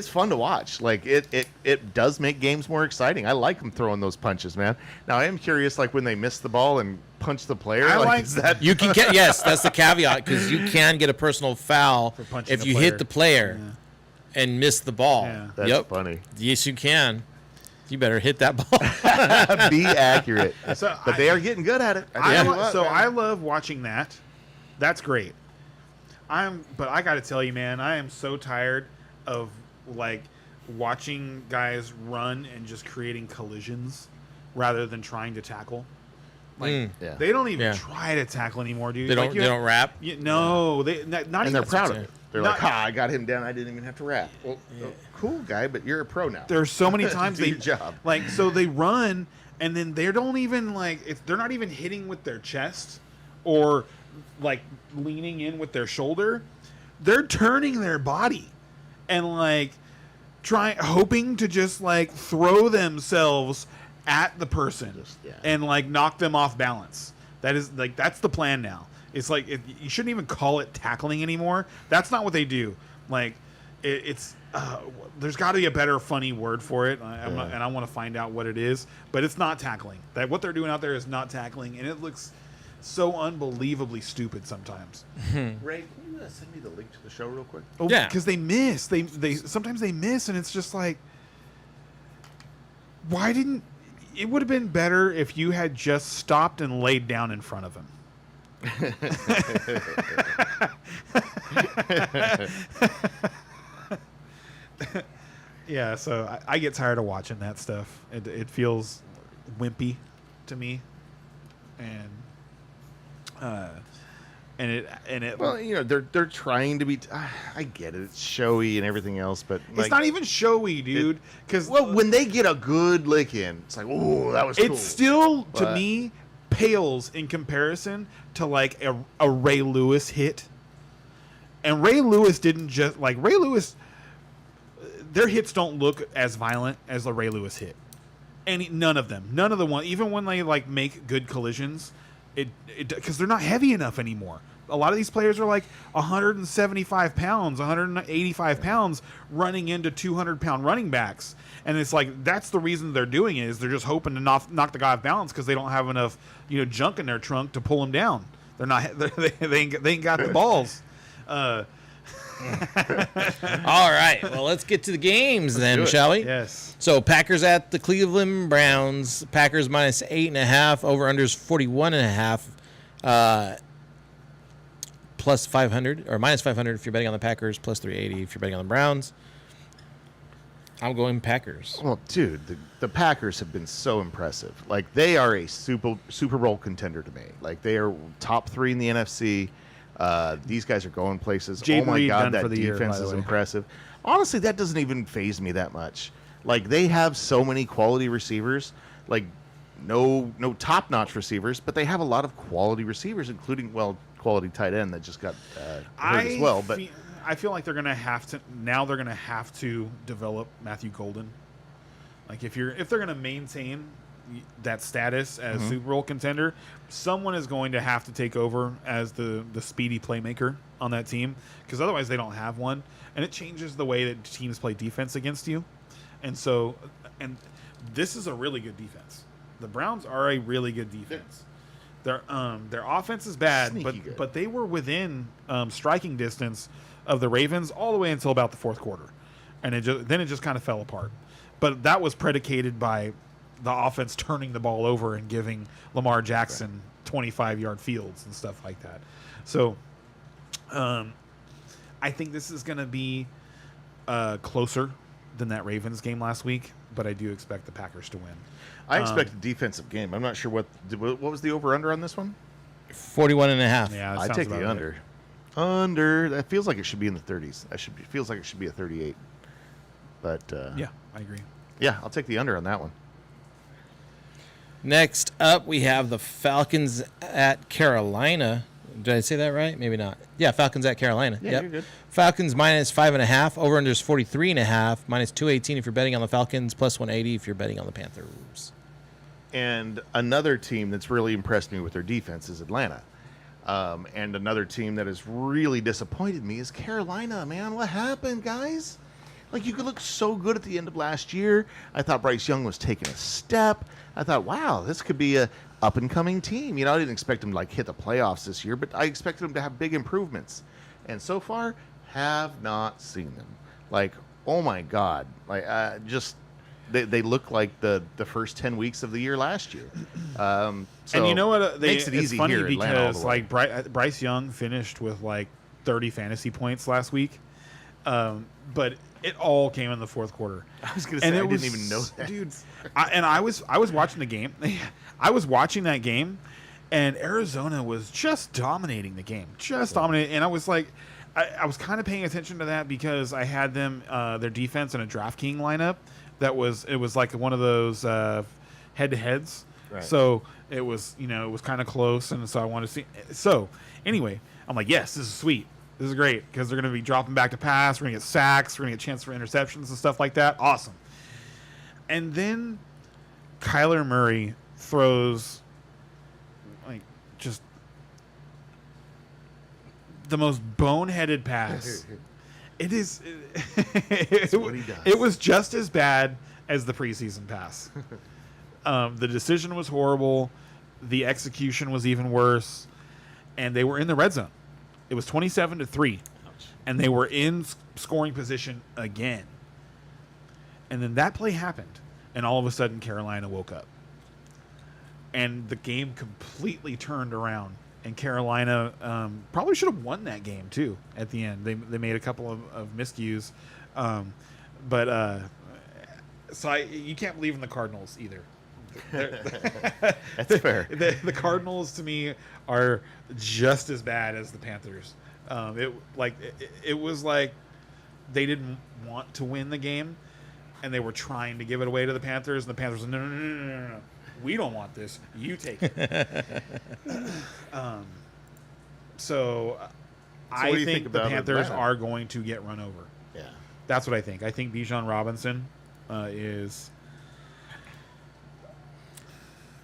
fun to watch. Like, it does make games more exciting. I like them throwing those punches, man. Now, I am curious, like, when they miss the ball and punch the player. I like- is that You can get that's the caveat, because you can get a personal foul For punching if the you player. hit the player and miss the ball. Yeah. That's funny. Yes, you can. You better hit that ball. Be accurate. So But they are getting good at it. I tell you lo- what, so man. I love watching that. That's great. But I got to tell you, man, I am so tired of like watching guys run and just creating collisions rather than trying to tackle. Like Yeah. they don't even Yeah. try to tackle anymore, dude. They Like, don't. They don't rap. No, they not And even. they're proud of it. They're Not- like, I got him down. I didn't even have to rap. Well, cool guy, but you're a pro now. There's so many times Do they your job. like so they run and then they don't even like if they're not even hitting with their chest or like leaning in with their shoulder, they're turning their body and like hoping to just like throw themselves at the person Yeah. and like knock them off balance. That is like that's the plan now. It's like you shouldn't even call it tackling anymore. That's not what they do. Like it's there's got to be a better funny word for it, and I want to find out what it is. But it's not tackling. That what they're doing out there is not tackling, and it looks so unbelievably stupid sometimes. Ray, can you send me the link to the show real quick? Oh, Yeah. because they miss. They sometimes they miss, and it's just like, why didn't? It would have been better if you had just stopped and laid down in front of him. Yeah, so I get tired of watching that stuff. It feels wimpy to me, and it. Well, they're trying to be. I get it. It's showy and everything else, but It's not even showy, dude. Because when they get a good lick in, it's like, oh, that was cool. it still to me pales in comparison to like a Ray Lewis hit. And Ray Lewis didn't just like Ray Lewis. Their hits don't look as violent as the Ray Lewis hit. None of them. None of the one. Even when they like make good collisions, because they're not heavy enough anymore. A lot of these players are like 175 pounds, 185 pounds running into 200-pound running backs. And it's like that's the reason they're doing it is they're just hoping to knock the guy off balance because they don't have enough junk in their trunk to pull him down. They're not. They ain't got the balls. All right. Well, let's get to the games then, shall we? Yes. So Packers at the Cleveland Browns. Packers minus 8.5. Over unders 41.5. Plus 500 or minus 500 if you're betting on the Packers. Plus 380 if you're betting on the Browns. I'm going Packers. Well, dude, the Packers have been so impressive. Like they are a Super Bowl contender to me. Like they are top 3 in the NFC. These guys are going places. Jayden oh my Reed God, done that for the year, defense by the is way. impressive. Honestly, that doesn't even faze me that much. Like they have so many quality receivers. Like no top-notch receivers, but they have a lot of quality receivers, including quality tight end that just got hurt as well. But I feel like they're gonna have to now. They're gonna have to develop Matthew Golden. Like if they're gonna maintain that status as Super Bowl contender, someone is going to have to take over as the speedy playmaker on that team because otherwise they don't have one, and it changes the way that teams play defense against you. And this is a really good defense. The Browns are a really good defense. Their offense is bad, Sneaky good. but they were within striking distance of the Ravens all the way until about the fourth quarter, and then it just kind of fell apart. But that was predicated by the offense turning the ball over and giving Lamar Jackson 25-yard fields and stuff like that. So I think this is going to be closer than that Ravens game last week, but I do expect the Packers to win. I expect a defensive game. I'm not sure what was the over-under on this one? 41.5. Yeah, that I sounds take about the right. under. Under. That feels like it should be in the 30s. Feels like it should be a 38. But Yeah, I agree. yeah, I'll take the under on that one. Next up, we have the Falcons at Carolina. Did I say that right? Maybe not. Yeah, Falcons at Carolina. Yeah, Yep. you're good. Falcons minus 5.5. Over under is 43.5. Minus 218 if you're betting on the Falcons. Plus 180 if you're betting on the Panthers. And another team that's really impressed me with their defense is Atlanta. And another team that has really disappointed me is Carolina, man. What happened, guys? Like, you could look so good at the end of last year. I thought Bryce Young was taking a step. I thought, wow, this could be a up-and-coming team. I didn't expect them to, hit the playoffs this year, but I expected them to have big improvements. And so far, have not seen them. Oh, my God. They look like the first 10 weeks of the year last year. So And you know what? makes it easy it's funny here, Atlanta, all because the way. Bryce Young finished with 30 fantasy points last week, but it all came in the fourth quarter. I was going to say, I didn't even know that. Dude. I was watching the game. I was watching that game, and Arizona was just dominating the game, dominating. And I was like, I was kind of paying attention to that because I had them their defense in a DraftKings lineup. It was like one of those head-to-heads. Right. So it was it was kind of close, and so I wanted to see. So anyway, I'm like, yes, this is sweet. This is great because they're going to be dropping back to pass. We're going to get sacks. We're going to get a chance for interceptions and stuff like that. Awesome. And then Kyler Murray throws just the most boneheaded pass. It is. what he does. It was just as bad as the preseason pass. The decision was horrible. The execution was even worse. And they were in the red zone. It was 27-3. And they were in scoring position again. And then that play happened. And all of a sudden, Carolina woke up. And the game completely turned around. And Carolina probably should have won that game, too, at the end. They made a couple of miscues. You can't believe in the Cardinals either. That's fair. The Cardinals, to me, are just as bad as the Panthers. It was like they didn't want to win the game, and they were trying to give it away to the Panthers, and the Panthers were, no. We don't want this. You take it. So I what do you think the about Panthers Atlanta? are going to get run over. Yeah. That's what I think. I think Bijan Robinson is...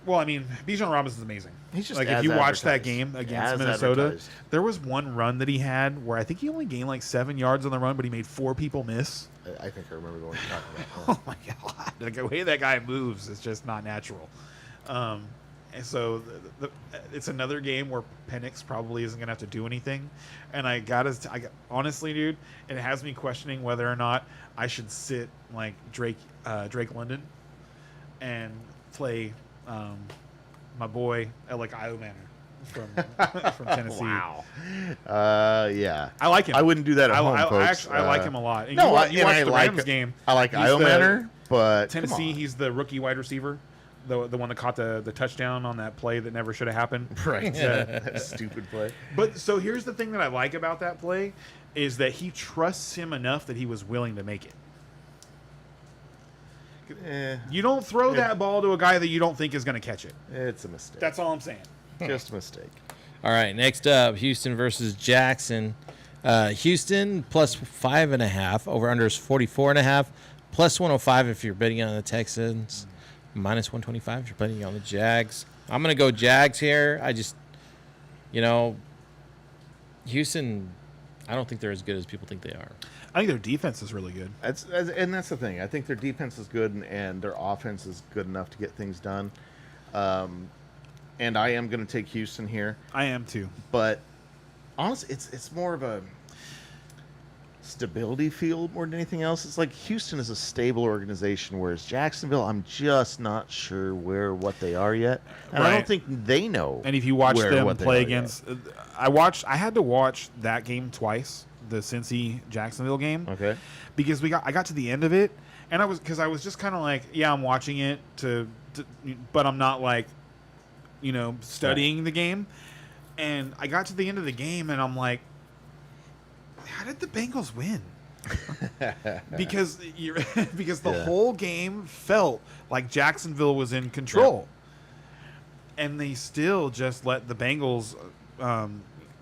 Well, I mean, Bijan Robinson's amazing. He's just like, if as you watch that advertised. game against As Minnesota, advertised. there was one run that he had where I think he only gained like 7 yards on the run, but he made 4 people miss. I think I remember what you're talking about. Oh my god! The way that guy moves is just not natural. And so it's another game where Penix probably isn't gonna have to do anything. And honestly, dude, it has me questioning whether or not I should sit like Drake London and play my boy like Io Manor from Tennessee. Wow. Yeah. I like him. I wouldn't do that at home, folks. Actually, I like him a lot. And No, you and watch I the like Rams game. I like He's Io the- Manor, but Tennessee, he's the rookie wide receiver, the one that caught the touchdown on that play that never should have happened. right. That stupid play. But so here's the thing that I like about that play is that he trusts him enough that he was willing to make it. You don't throw that ball to a guy that you don't think is going to catch it. It's a mistake. That's all I'm saying. Just a mistake. All right, next up, Houston versus Jackson. Houston plus 5.5. Over under is 44.5. Plus 105 if you're betting on the Texans. Minus 125 if you're betting on the Jags. I'm going to go Jags here. I just, Houston, I don't think they're as good as people think they are. I think their defense is really good. That's the thing. I think their defense is good and their offense is good enough to get things done. And I am going to take Houston here. I am too. But honestly, it's more of a stability field more than anything else. It's like Houston is a stable organization, whereas Jacksonville, I'm just not sure what they are yet. And I Right. don't think they know. And if you watch them what they play are against, I had to watch that game twice, the Cincy Jacksonville game. yet. Okay. Because I got to the end of it, and I was just kind of like, yeah, I'm watching it but I'm not like, studying the game. And I got to the end of the game, and I'm like, how did the Bengals win? because the whole game felt like Jacksonville was in control, and they still just let the Bengals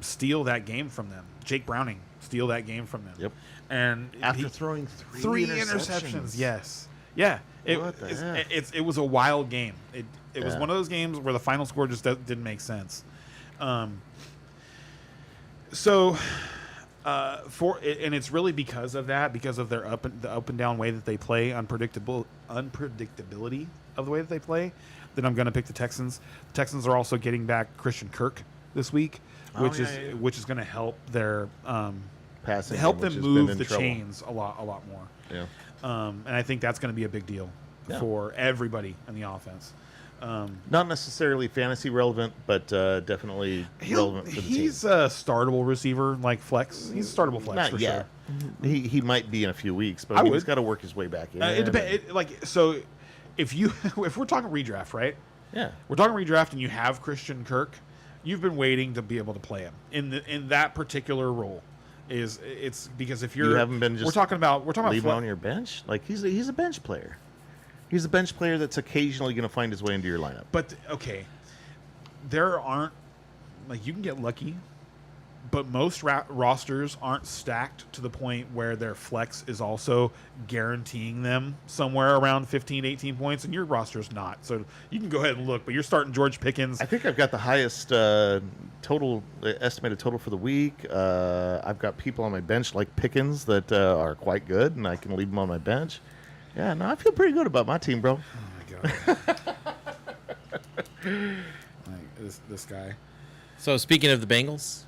steal that game from them. Jake Browning steal that game from them. Yep. And After throwing three interceptions. Yes. Yeah. It was a wild game. It was one of those games where the final score just didn't make sense. And it's really because of that, because of their the up and down way that they play, unpredictability of the way that they play, that I'm going to pick the Texans. The Texans are also getting back Christian Kirk this week, which is going to help their Passing help game, them which has move been in the trouble. chains a lot more. Yeah. And I think that's going to be a big deal for everybody in the offense. Not necessarily fantasy relevant, but definitely relevant for the team. He's a startable receiver, like flex. He's a startable flex Not for yet. sure. He might be in a few weeks, but he's got to work his way back in. It depends. So if we're talking redraft, right? Yeah. We're talking redraft, and you have Christian Kirk. You've been waiting to be able to play him in that particular role. It's because if You haven't been just we're talking about leave him on your bench. Like he's a bench player. He's a bench player that's occasionally going to find his way into your lineup. But okay, there aren't, like, you can get lucky, But most rosters aren't stacked to the point where their flex is also guaranteeing them somewhere around 15, 18 points, and your roster's not. So you can go ahead and look, but you're starting George Pickens. I think I've got the highest estimated total for the week. I've got people on my bench like Pickens that are quite good, and I can leave them on my bench. Yeah, no, I feel pretty good about my team, bro. Oh, my God. Like, this guy. So speaking of the Bengals,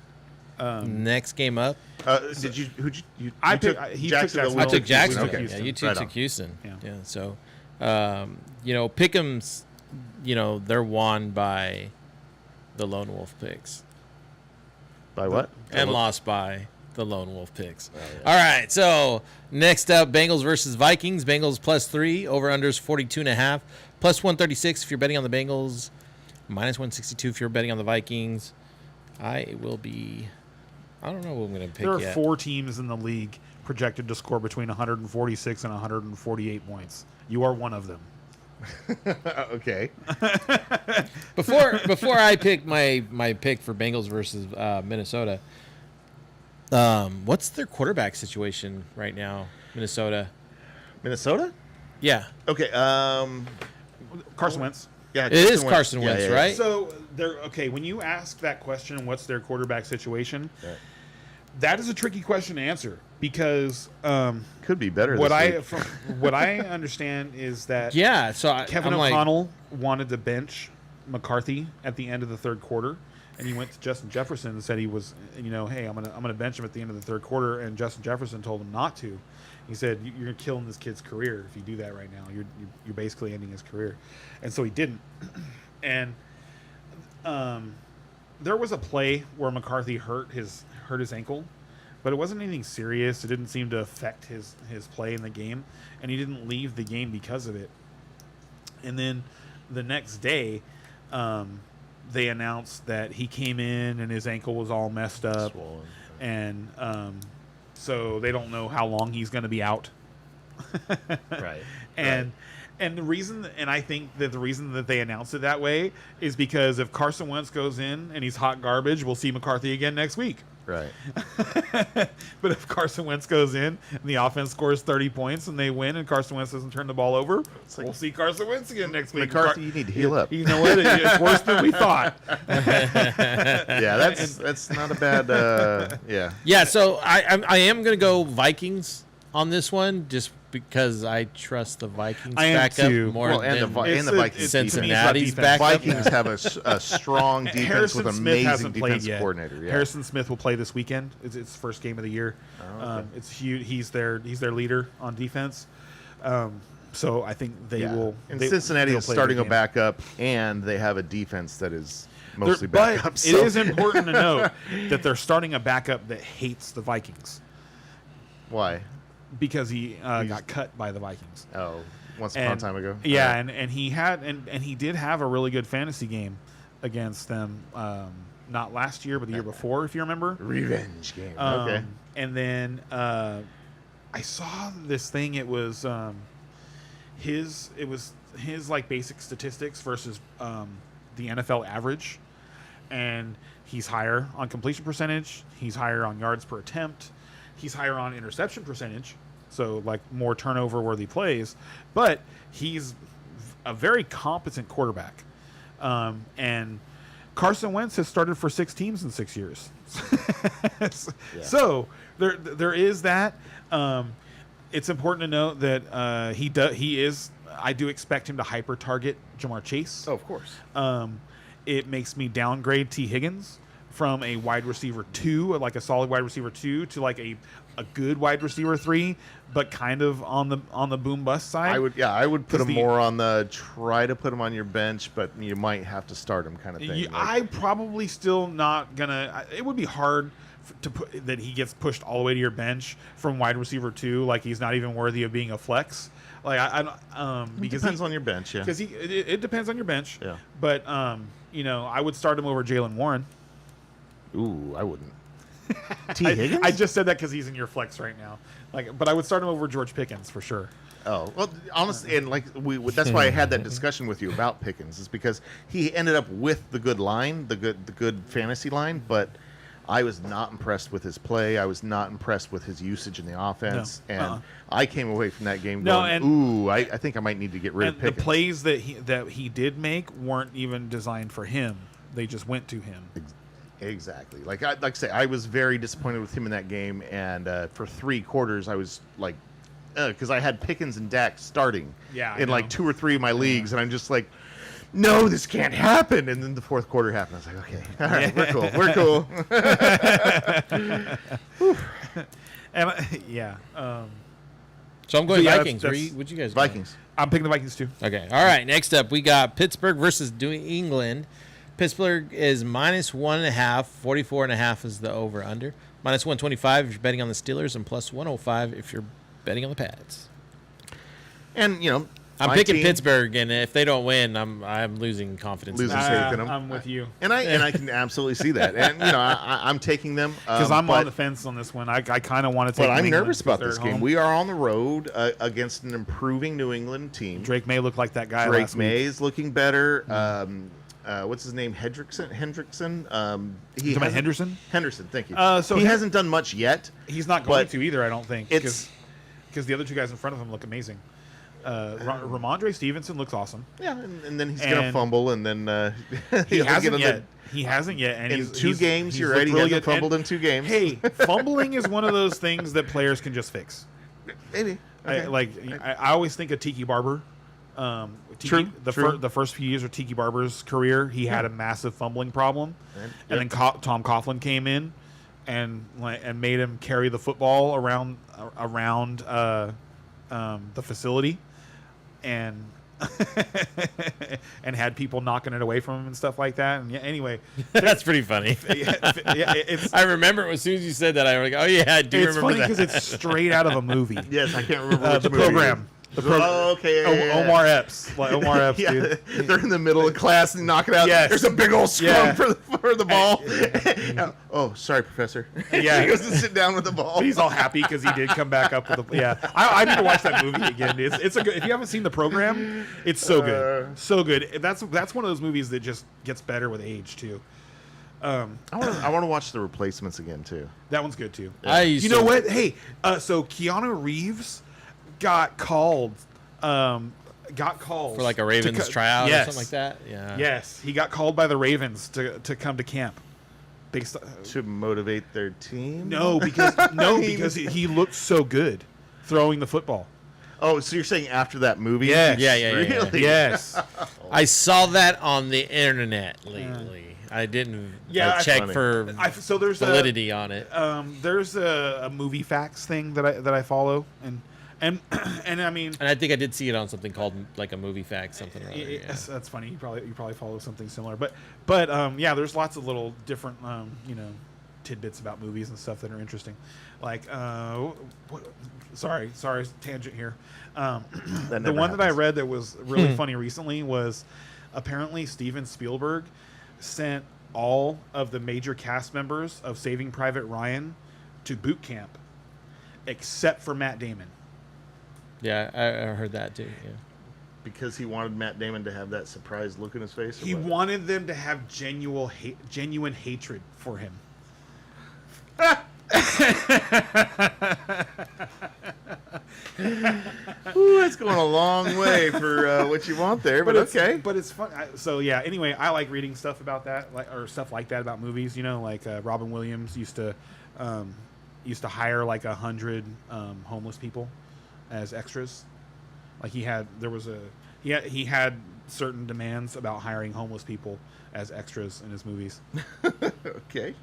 next game up. Did you? Who'd you? I you took picked- he took Jacksonville. I took Jacksonville. took Yeah, Houston. you two Right took on. Houston. Yeah. So, Pick'em's, they're won by the Lone Wolf picks By what? and lost by the Lone Wolf picks. All right. So next up, Bengals versus Vikings. Bengals +3. Over/unders 42.5. +136 if you're betting on the Bengals. -162 if you're betting on the Vikings. I don't know what I'm going to pick There are yet. 4 teams in the league projected to score between 146 and 148 points. You are one of them. Okay. Before I pick my pick for Bengals versus Minnesota, what's their quarterback situation right now, Minnesota? Minnesota? Yeah. Okay. Carson Wentz. Yeah, It is Carson Yeah, Wentz, yeah, yeah. right? So they're okay. When you ask that question, what's their quarterback situation? Right. That is a tricky question to answer because Could be better. what this I week. from what I understand is that Yeah. So Kevin I'm like, O'Connell wanted to bench McCarthy at the end of the third quarter, and he went to Justin Jefferson and said he was, hey, I'm gonna bench him at the end of the third quarter, and Justin Jefferson told him not to. He said, "You're killing this kid's career if you do that right now. You're basically ending his career," and so he didn't. And there was a play where McCarthy hurt his ankle, but it wasn't anything serious. It didn't seem to affect his play in the game, and he didn't leave the game because of it. And then the next day, they announced that he came in and his ankle was all messed up, Swollen. and so they don't know how long he's going to be out. Right. And the reason, and I think that the reason that they announced it that way is because if Carson Wentz goes in and he's hot garbage, we'll see McCarthy again next week. Right. But if Carson Wentz goes in and the offense scores 30 points and they win and Carson Wentz doesn't turn the ball over, like- we'll see Carson Wentz again next week. McCarthy, you need to heal up. You know what? It's worse than we thought. Yeah, that's not a bad. Yeah. yeah. So I am gonna go Vikings on this one just because I trust the Vikings I am back too. up more Well, and than the Vikings. Cincinnati's to me, it's back about up. Vikings have a strong defense Harrison with Smith amazing hasn't played defense yet. coordinator. Yeah. Harrison Smith will play this weekend. It's his first game of the year. Oh, okay. It's huge. He's their leader on defense. So I think they Yeah. will. And they- Cincinnati they'll is play a starting good a game. backup, and they have a defense that is mostly But backup. it so- is important to note that they're starting a backup that hates the Vikings Why? because he got cut by the Vikings. Oh, once upon a time ago. Yeah, All right. and he did have a really good fantasy game against them. Not last year, but the year before, if you remember. Revenge game. Okay. And then I saw this thing. It was his like basic statistics versus the NFL average, and he's higher on completion percentage. He's higher on yards per attempt. He's higher on interception percentage, so like more turnover worthy plays. But he's a very competent quarterback, and Carson Wentz has started for 6 teams in 6 years. So there is that. It's important to note that I do expect him to hyper target Jamar Chase. Oh, of course. It makes me downgrade T. Higgins from a wide receiver 2, like a solid wide receiver 2, to like a good wide receiver 3, but kind of on the boom bust side. I would put 'Cause him more on try to put him on your bench, but you might have to start him kind of thing. I probably still not gonna. It would be hard to put that he gets pushed all the way to your bench from wide receiver 2, like he's not even worthy of being a flex. Like because depends on your bench, yeah. Because it depends on your bench. Yeah. But I would start him over Jalen Warren. Ooh, I wouldn't. T. Higgins? I just said that because he's in your flex right now. But I would start him over George Pickens for sure. Oh, well, honestly, and that's why I had that discussion with you about Pickens, is because he ended up with the good line, the good fantasy line, but I was not impressed with his play. I was not impressed with his usage in the offense. And I came away from that game going, I think I might need to get rid of Pickens. The plays that he did make weren't even designed for him. They just went to him. Exactly. Like I say, I was very disappointed with him in that game. And for 3 quarters, I was like, because I had Pickens and Dak starting in like 2 or 3 of my leagues. And I'm just like, no, this can't happen. And then the 4th quarter happened. I was like, okay, all right, we're cool. And so I'm going yeah, Vikings. Would you guys go? Vikings. I'm picking the Vikings too. Okay. All right. Next up, we got Pittsburgh versus New England. Pittsburgh is -1.5. 44.5 is the over/under. -125 if you're betting on the Steelers, and +105 if you're betting on the Pats. And I'm picking Pittsburgh, and if they don't win, I'm losing confidence. Losing faith in them. I'm with you, and I can absolutely see that. And I'm taking them because I'm on the fence on this one. I kind of want to take. But I'm England nervous about this game. home. We are on the road against an improving New England team. Drake May looked like that guy. Drake May week. is looking better. What's his name? Hendrickson. Henderson. Henderson. Thank you. So he hasn't done much yet. He's not going to either. I don't think. It's because the other 2 guys in front of him look amazing. Ramondre Stevenson looks awesome. Yeah, and then he's going to fumble, and then he hasn't yet. He hasn't yet. And in 2 games, you're right. He hasn't fumbled in 2 games. Hey, fumbling is one of those things that players can just fix. Maybe. Okay. I always think of Tiki Barber. True. The first few years of Tiki Barber's career, he had a massive fumbling problem, and then Tom Coughlin came in and made him carry the football around the facility, and and had people knocking it away from him and stuff like that. And anyway, that's pretty funny. I remember as soon as you said that, I was like, oh yeah, I do remember that. It's funny because it's straight out of a movie. Yes, I can't remember which the movie. program. Okay. Omar Epps. Omar Epps, dude. They're in the middle of class and knock it out. Yes. There's a big old scrum for the ball. Oh, sorry, Professor. Yeah. He goes to sit down with the ball. He's all happy because he did come back up with the. Yeah. I need to watch that movie again. It's a good. If you haven't seen the program, it's so good. So good. That's one of those movies that just gets better with age too. I want to watch The Replacements again too. That one's good too. You know what? Hey, so Keanu Reeves got called for like a Ravens tryout or something like that. Yeah. Yes, he got called by the Ravens to come to camp. To motivate their team? No, because he looked so good throwing the football. Oh, so you're saying after that movie? Yes. Yeah. Really? Yes. I saw that on the internet lately. I didn't check for there's validity on it. There's a movie facts thing that I follow, and I mean, and I think I did see it on something called like a movie fact, something or other. Yes, that's funny. You probably follow something similar, but there's lots of little different tidbits about movies and stuff that are interesting. Like sorry, tangent here. The one that I read that was really funny recently was apparently Steven Spielberg sent all of the major cast members of Saving Private Ryan to boot camp, except for Matt Damon. Yeah, I heard that too. Yeah, because he wanted Matt Damon to have that surprised look in his face. He wanted them to have genuine hatred for him. Ooh, that's going a long way for what you want there, but okay. But it's fun. So yeah. Anyway, I like reading stuff about that, or stuff like that about movies. Like Robin Williams used to hire like 100 homeless people as extras. Like he had certain demands about hiring homeless people as extras in his movies. Okay.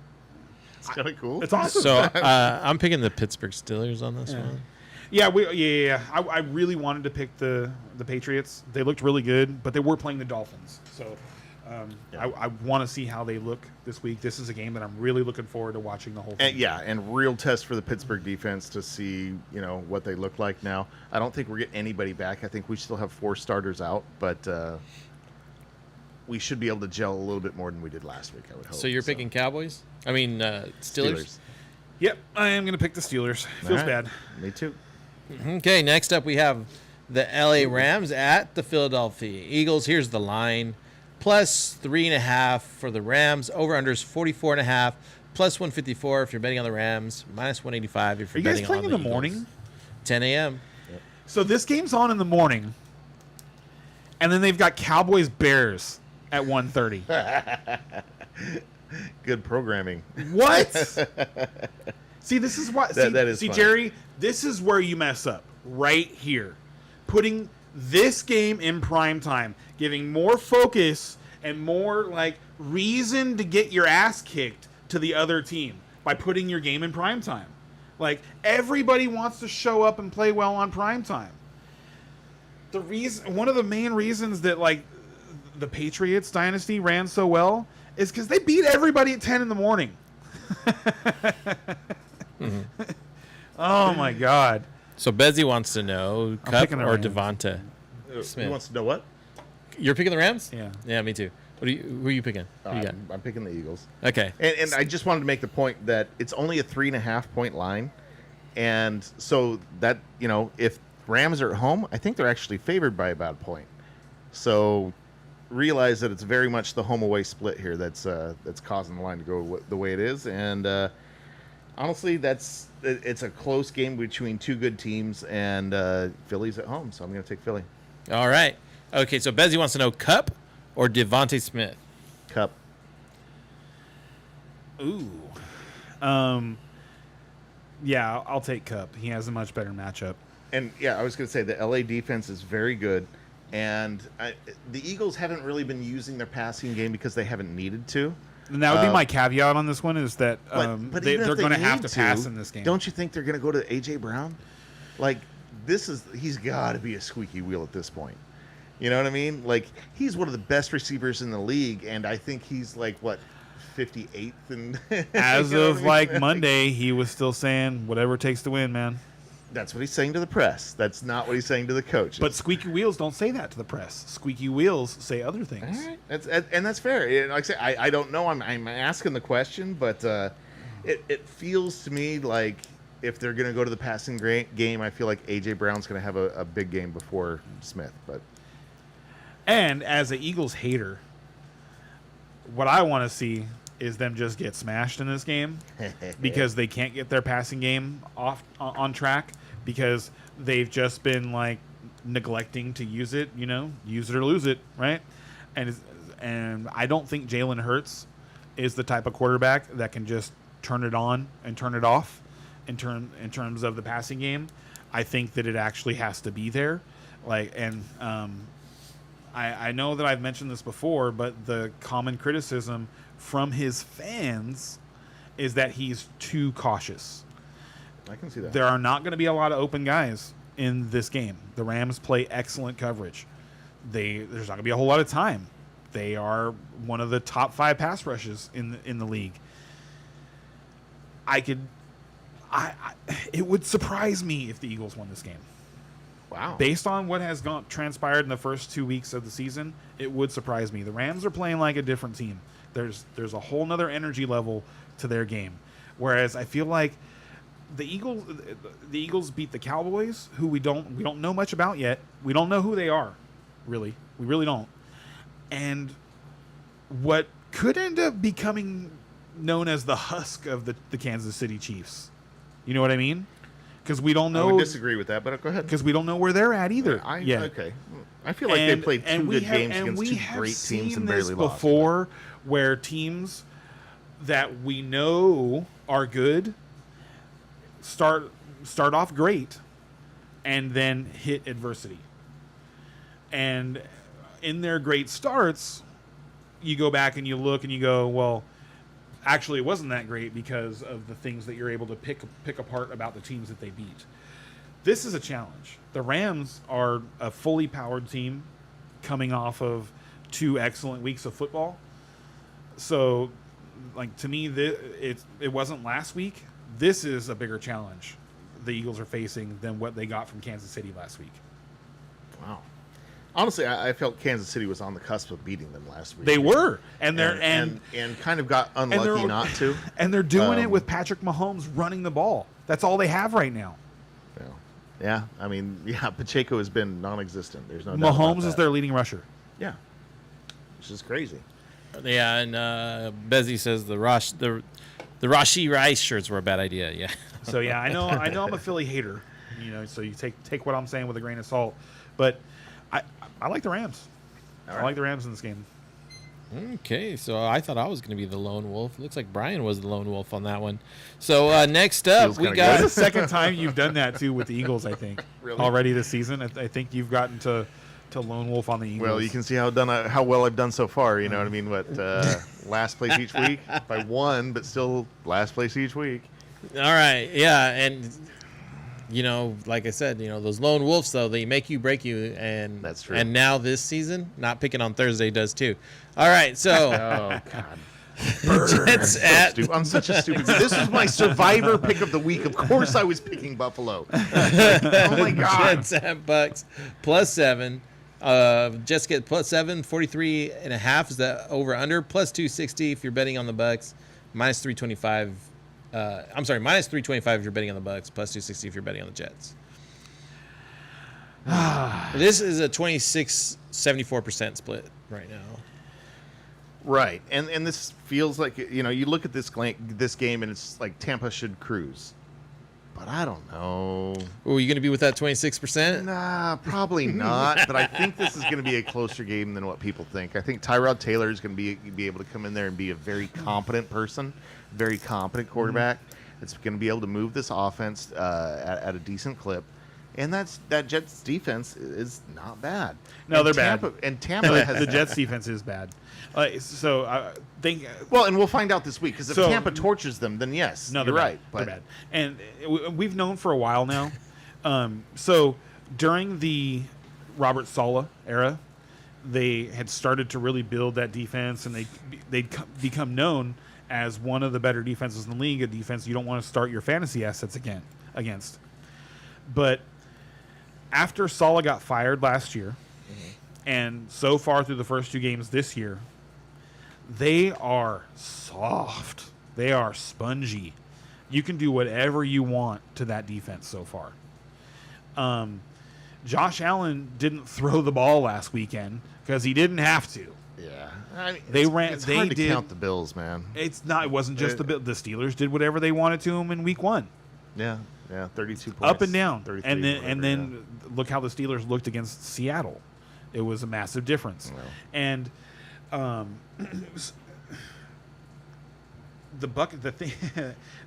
It's kind of cool. It's awesome. So I'm picking the Pittsburgh Steelers on this one. Yeah, I really wanted to pick the Patriots. They looked really good, but they were playing the Dolphins. So I want to see how they look this week. This is a game that I'm really looking forward to watching the whole thing. And real test for the Pittsburgh defense to see, what they look like now. I don't think we're getting anybody back. I think we still have 4 starters out, but we should be able to gel a little bit more than we did last week, I would hope. So you're picking Cowboys? I mean, Steelers? Yep, I am going to pick the Steelers. Feels bad. Me too. Okay, next up we have the LA Rams at the Philadelphia Eagles. Here's the line. plus 3.5 for the Rams. Over/under is 44.5. Plus 154 if you're betting on the Rams. Minus 185 if Are you're you guys betting playing on in the the morning? Eagles. 10 a.m. So this game's on in the morning, and then they've got Cowboys Bears at 1:30. Good programming. What? See, this is what. That is funny. Jerry, this is where you mess up. Right here, putting this game in prime time, giving more focus and more reason to get your ass kicked to the other team by putting your game in prime time. Like, everybody wants to show up and play well on prime time. One of the main reasons that the Patriots dynasty ran so well is because they beat everybody at 10 in the morning. Oh my God! So Bezzy wants to know Cup picking the or Rams. Devonta Who Smith. wants to know what? You're picking the Rams? Yeah. Yeah, me too. Who are you picking? Who you got? I'm picking the Eagles. Okay. And I just wanted to make the point that it's only a 3.5 point line. And so that, if Rams are at home, I think they're actually favored by about a point. So realize that it's very much the home away split here that's causing the line to go the way it is. And honestly, it's a close game between two good teams, and Philly's at home. So I'm going to take Philly. All right. Okay, so Bezzy wants to know Cup or Devonta Smith. Cup. Ooh. Yeah, I'll take Cup. He has a much better matchup. And yeah, I was going to say the LA defense is very good, and the Eagles haven't really been using their passing game because they haven't needed to. And that would be my caveat on this one, is that But they're even if going to need have to pass in this game. Don't you think they're going to go to AJ Brown? He's got to be a squeaky wheel at this point. You know what I mean? He's one of the best receivers in the league, and I think he's 58th. And As you know of what I mean? Monday, he was still saying whatever it takes to win, man. That's what he's saying to the press. That's not what he's saying to the coaches. But squeaky wheels don't say that to the press. Squeaky wheels say other things. All right. That's fair. Like I say, I don't know. I'm asking the question, but it feels to me like if they're going to go to the passing game, I feel like AJ Brown's going to have a big game before Smith. But And as an Eagles hater, what I want to see is them just get smashed in this game because they can't get their passing game on track because they've just been neglecting to use it, use it or lose it, right? And I don't think Jalen Hurts is the type of quarterback that can just turn it on and turn it off in terms of the passing game. I think that it actually has to be there. I know that I've mentioned this before, but the common criticism from his fans is that he's too cautious. I can see that. There are not going to be a lot of open guys in this game. The Rams play excellent coverage. There's not going to be a whole lot of time. They are one of the top 5 pass rushes in the league. It would surprise me if the Eagles won this game. Wow. Based on what has transpired in the first 2 weeks of the season, it would surprise me. The Rams are playing like a different team. There's a whole nother energy level to their game. Whereas I feel like the Eagles beat the Cowboys, who we don't know much about yet. We don't know who they are, really. We really don't. And what could end up becoming known as the husk of the Kansas City Chiefs. You know what I mean? Because we don't know. I would disagree with that, but go ahead. Because we don't know where they're at either. Okay. I feel like they played two good games against two great teams and barely lost. Before, where teams that we know are good start off great and then hit adversity. And in their great starts, you go back and you look and you go, well, actually it wasn't that great because of the things that you're able to pick apart about the teams that they beat. This is a challenge. The Rams are a fully powered team coming off of 2 excellent weeks of football. So, to me, it wasn't last week. This is a bigger challenge the Eagles are facing than what they got from Kansas City last week. Wow. Honestly, I felt Kansas City was on the cusp of beating them last week. They were, and kind of got unlucky not to. And they're doing it with Patrick Mahomes running the ball. That's all they have right now. Yeah. I mean, Pacheco has been non-existent. There's no doubt about Mahomes that. is their leading rusher. Yeah. which is crazy. Yeah, and Bezzy says the Rashi Rice shirts were a bad idea. Yeah. So yeah, I know I'm a Philly hater, so you take what I'm saying with a grain of salt, but I like the Rams. I like the Rams in this game. Okay, so I thought I was going to be the lone wolf. Looks like Brian was the lone wolf on that one. So next up, we That's got the second time you've done that too with the Eagles. I think already this season. I think you've gotten to lone wolf on the Eagles. Well, you can see how well I've done so far. You know what I mean? What last place each week by one, but still last place each week. All right, yeah, and like I said, those lone wolves though, they make you break you, and that's true. And now this season, not picking on Thursday does too. All right, so oh god. Jets I'm such a stupid. This was my survivor pick of the week. Of course, I was picking Buffalo. Oh my god! Jets at Bucks +7. Jets get +7. 43.5 is that over under +260 if you're betting on the Bucks. -325. I'm sorry, -325 if you're betting on the Bucks. +260 if you're betting on the Jets. This is a 26-74% split right now. Right, and this feels like you look at this game and it's like Tampa should cruise, but I don't know. Oh, you going to be with that 26%? Nah, probably not. But I think this is going to be a closer game than what people think. I think Tyrod Taylor is going to be able to come in there and be a very competent person, very competent quarterback. That's going to be able to move this offense at a decent clip. And that Jets defense is not bad. No, they're Tampa, bad. And Tampa has the Jets defense is bad. So I think. Well, and we'll find out this week because if Tampa tortures them, then yes, no, you're right. They're bad. And we've known for a while now. So during the Robert Saleh era, they had started to really build that defense, and they'd become known as one of the better defenses in the league, a defense you don't want to start your fantasy assets against. But after Saleh got fired last year, and so far through the first 2 games this year, they are soft. They are spongy. You can do whatever you want to that defense so far. Josh Allen didn't throw the ball last weekend because he didn't have to. Yeah, I mean, it's hard to count the Bills, man. It wasn't just the Bills. The Steelers did whatever they wanted to him in week 1. Yeah, 32 points. Up and down. And then yeah. Look how the Steelers looked against Seattle. It was a massive difference. Well. And the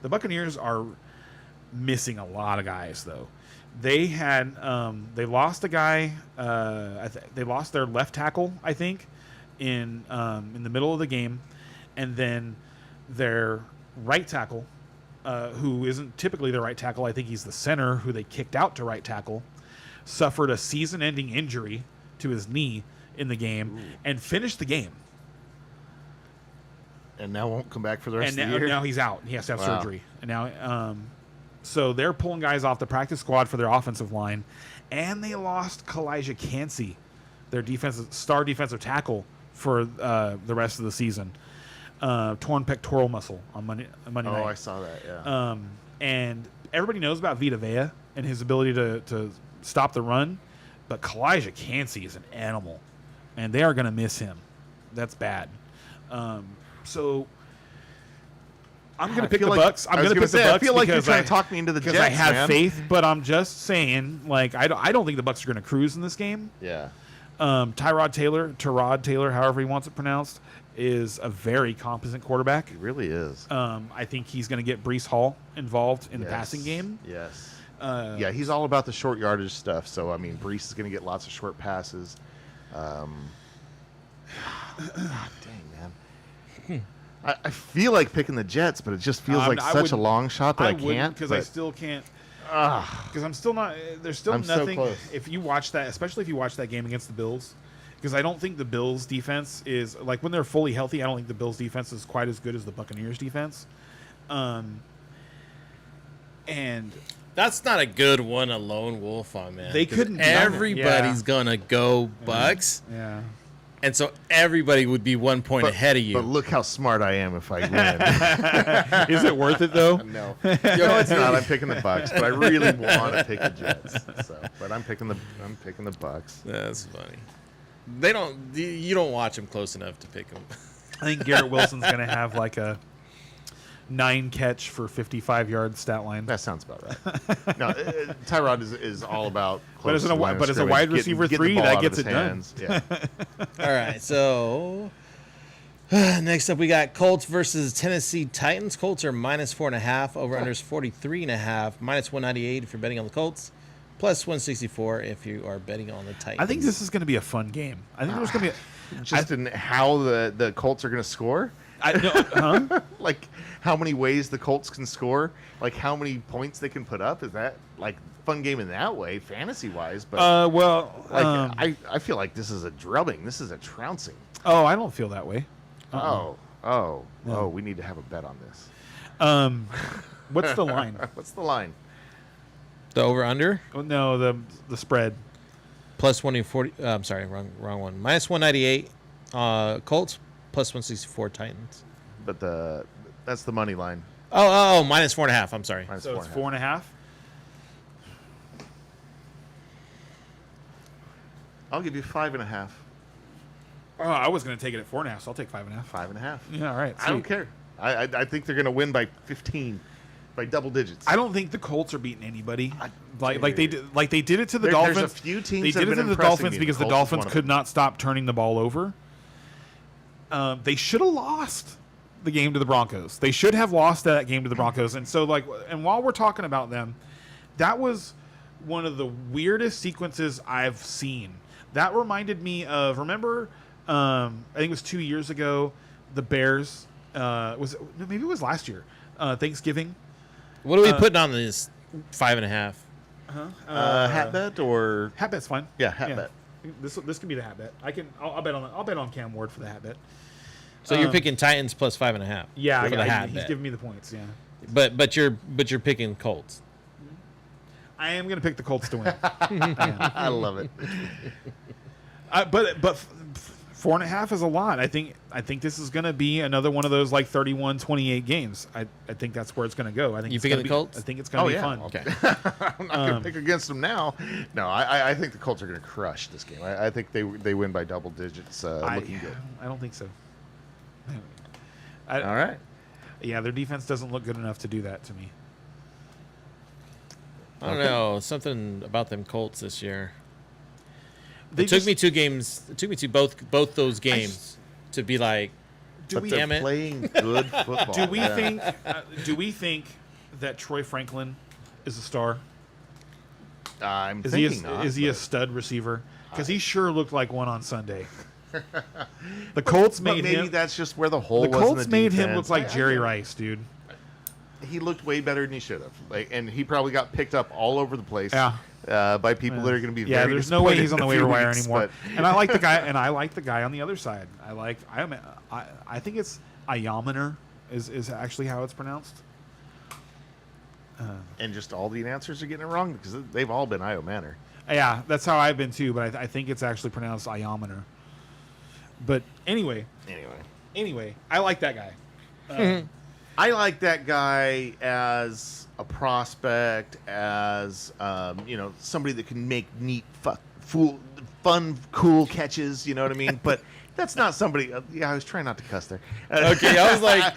Buccaneers are missing a lot of guys though. They had they lost a guy. They lost their left tackle, I think, in the middle of the game, and then their right tackle, who isn't typically the right tackle. I think he's the center, who they kicked out to right tackle, suffered a season-ending injury to his knee in the game and finished the game. And now won't come back for the rest of the year? And now he's out. He has to have surgery. And now, so they're pulling guys off the practice squad for their offensive line, and they lost Kalijah Cansey, their star defensive tackle, for the rest of the season. Torn pectoral muscle on Monday night. Oh, I saw that, yeah. And everybody knows about Vita Vea and his ability to stop the run, but Kalijah Cansey is an animal, and they are going to miss him. That's bad. So I'm going to pick the Bucks. I'm going to pick the Bucks. I feel like you're trying to talk me into the Jets, because I have man. faith, but I'm just saying, like, I don't think the Bucks are going to cruise in this game. Yeah. Tyrod Taylor, however he wants it pronounced, is a very competent quarterback. He really is. I think he's going to get Breece Hall involved in the passing game. Yes. Yeah, he's all about the short yardage stuff. So, I mean, Breece is going to get lots of short passes. God dang, man. I feel like picking the Jets, but it just feels like such a long shot that I can't. Because I still can't. Because I'm still not. There's still nothing. So close. If you watch that, especially if you watch that game against the Bills, because I don't think the Bills' defense is, like, when they're fully healthy, I don't think the Bills' defense is quite as good as the Buccaneers' defense. And that's not a good one, a lone wolf on, man. They couldn't. Everybody's gonna go Bucks. Yeah. And so everybody would be 1 point ahead of you. But look how smart I am if I win. Is it worth it though? No, it's not. I'm picking the Bucks, but I really want to pick the Jets. So, but I'm picking the Bucks. That's funny. They don't. You don't watch them close enough to pick them. I think Garrett Wilson's going to have like a 9 catch for 55-yard stat line. That sounds about right. No, Tyrod is all about But close as a wide receiver 3, that gets it done. Yeah. All right, so next up we got Colts versus Tennessee Titans. Colts are -4.5. Over under is 43.5. -198 if you're betting on the Colts. Plus 164 if you are betting on the Titans. I think this is going to be a fun game. I think there's going to be Just in how the Colts are going to score. Like how many ways the Colts can score, like how many points they can put up. Is that like fun game in that way, fantasy wise? But I feel like this is a drubbing. This is a trouncing. Oh, I don't feel that way. Oh, we need to have a bet on this. What's the line? What's the line? the over under. Oh, no, the spread. Plus 140. I'm sorry, wrong one. -198 Colts. Plus 164 Titans. But that's the money line. Oh, -4.5. I'm sorry. So it's 4.5. I'll give you 5.5. Oh, I was going to take it at 4.5, so I'll take 5.5. 5.5. Yeah, all right. I don't sweet. care. I think they're going to win by 15, by double digits. I don't think the Colts are beating anybody. Like they did it to the There's Dolphins. a few teams they that did have it been to the impressing Dolphins me. because the Colts is Dolphins one of could them. not stop turning the ball over. They should have lost the game to the Broncos. They should have lost that game to the Broncos. And so, and while we're talking about them, that was one of the weirdest sequences I've seen. That reminded me of, remember, I think it was 2 years ago, the Bears, maybe it was last year, Thanksgiving. What are we putting on this 5.5? Hat bet or Hat bet's fine. yeah, hat bet. This can be the hat bet. I'll bet on Cam Ward for the hat bet. So you're picking Titans plus 5.5. Yeah, for the hat he's bet. giving me the points. Yeah, But you're picking Colts. I am going to pick the Colts to win. I love it. But 4.5 is a lot. I think this is going to be another one of those like 31-28 games. I think that's where it's going to go. I think You it's picking gonna the be- Colts? I think it's going to be fun. Okay. I'm not going to pick against them now. No, I think the Colts are going to crush this game. I think they win by double digits. Looking good. I don't think so. All right. Yeah, their defense doesn't look good enough to do that to me. I don't know. Something about them Colts this year. They It took me 2 games. It took me to both those games to be like, But damn they're it. playing good football. Do we Yeah. think that Troy Franklin is a star? I'm Is thinking not. he a stud receiver? Because he sure looked like one on Sunday. The Colts But made maybe him. that's just where the hole The was in Colts the made him defense. look like I Jerry get it. Rice, dude. He looked way better than he should have. And he probably got picked up all over the place. Yeah. By people that are going to be Yeah, very there's no way disappointed he's on the in a few waiver wire weeks, anymore. but- And I like the guy. And I like the guy on the other side. I think it's Ayaminer is actually how it's pronounced. And just all the announcers are getting it wrong because they've all been Io Manor. Yeah, that's how I've been too. But I think it's actually pronounced Ayaminer. But anyway, I like that guy. I like that guy as a prospect, as somebody that can make neat, fun, cool catches. You know what I mean? But that's not somebody. I was trying not to cuss there. Okay, I was like,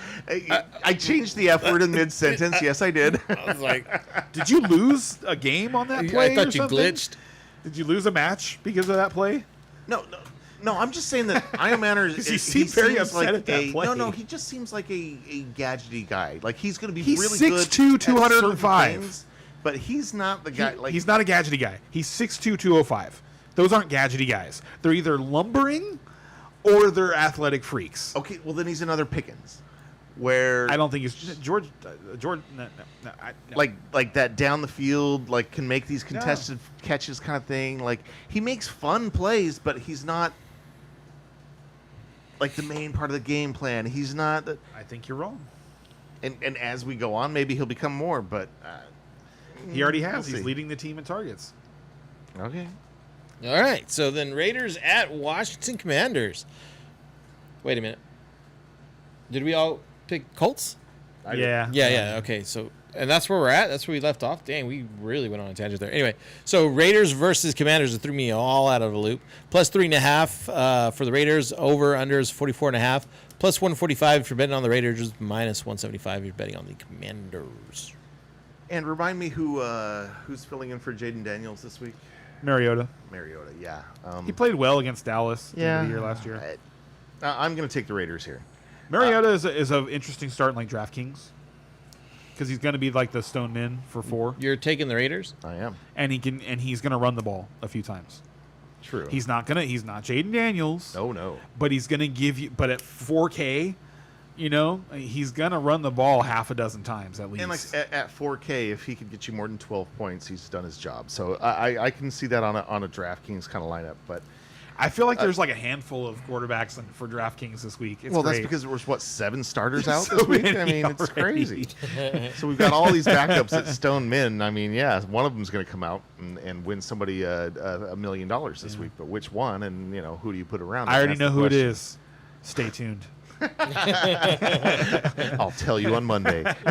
I changed the F word in mid sentence. Yes, I did. I was like, Did you lose a game on that play? I thought or you something? glitched. Did you lose a match because of that play? No, I'm just saying that Io Manor is. 'Cause he seemed very upset at that play. No, he just seems like a gadgety guy. Like he's going to be He's really 6'2", good. at 205. certain things, but he's not the guy. He's not a gadgety guy. He's 6'2", 205. Those aren't gadgety guys. They're either lumbering or they're athletic freaks. Okay, well then he's another Pickens, where I don't think he's George. No. like that down the field, like can make these contested catches kind of thing. Like he makes fun plays, but he's not like the main part of the game plan. He's not. I think you're wrong. And as we go on, maybe he'll become more. But He already has. we'll He's see. leading the team in targets. Okay. All right, so then Raiders at Washington Commanders. Wait a minute. Did we all pick Colts? Yeah. Yeah. Okay, so And that's where we're at. That's where we left off. Dang, we really went on a tangent there. Anyway, so Raiders versus Commanders, it threw me all out of the loop. Plus 3.5 for the Raiders. Over under is 44.5. Plus 145 if you're betting on the Raiders. Minus 175 if you're betting on the Commanders. And remind me who's filling in for Jaden Daniels this week? Mariota. Mariota, yeah. He played well against Dallas at the end of the year last year. I'm going to take the Raiders here. Mariota is an interesting start in like DraftKings because he's going to be like the stone min for 4. You're taking the Raiders? I am. And he's going to run the ball a few times. True. He's not Jaden Daniels. No. But he's going to give you. But at 4K, he's going to run the ball half a dozen times at least. And like at 4K, if he could get you more than 12 points, he's done his job. So I can see that on a DraftKings kind of lineup. But I feel like there's like a handful of quarterbacks for DraftKings this week. It's great. That's because there was 7 starters out So this week. many I mean, it's already. crazy. So we've got all these backups at Stone Min. I mean, yeah, one of them's going to come out and win somebody $1 million this week. But which one? And who do you put around? I already know who it is. Stay tuned. I'll tell you on Monday. But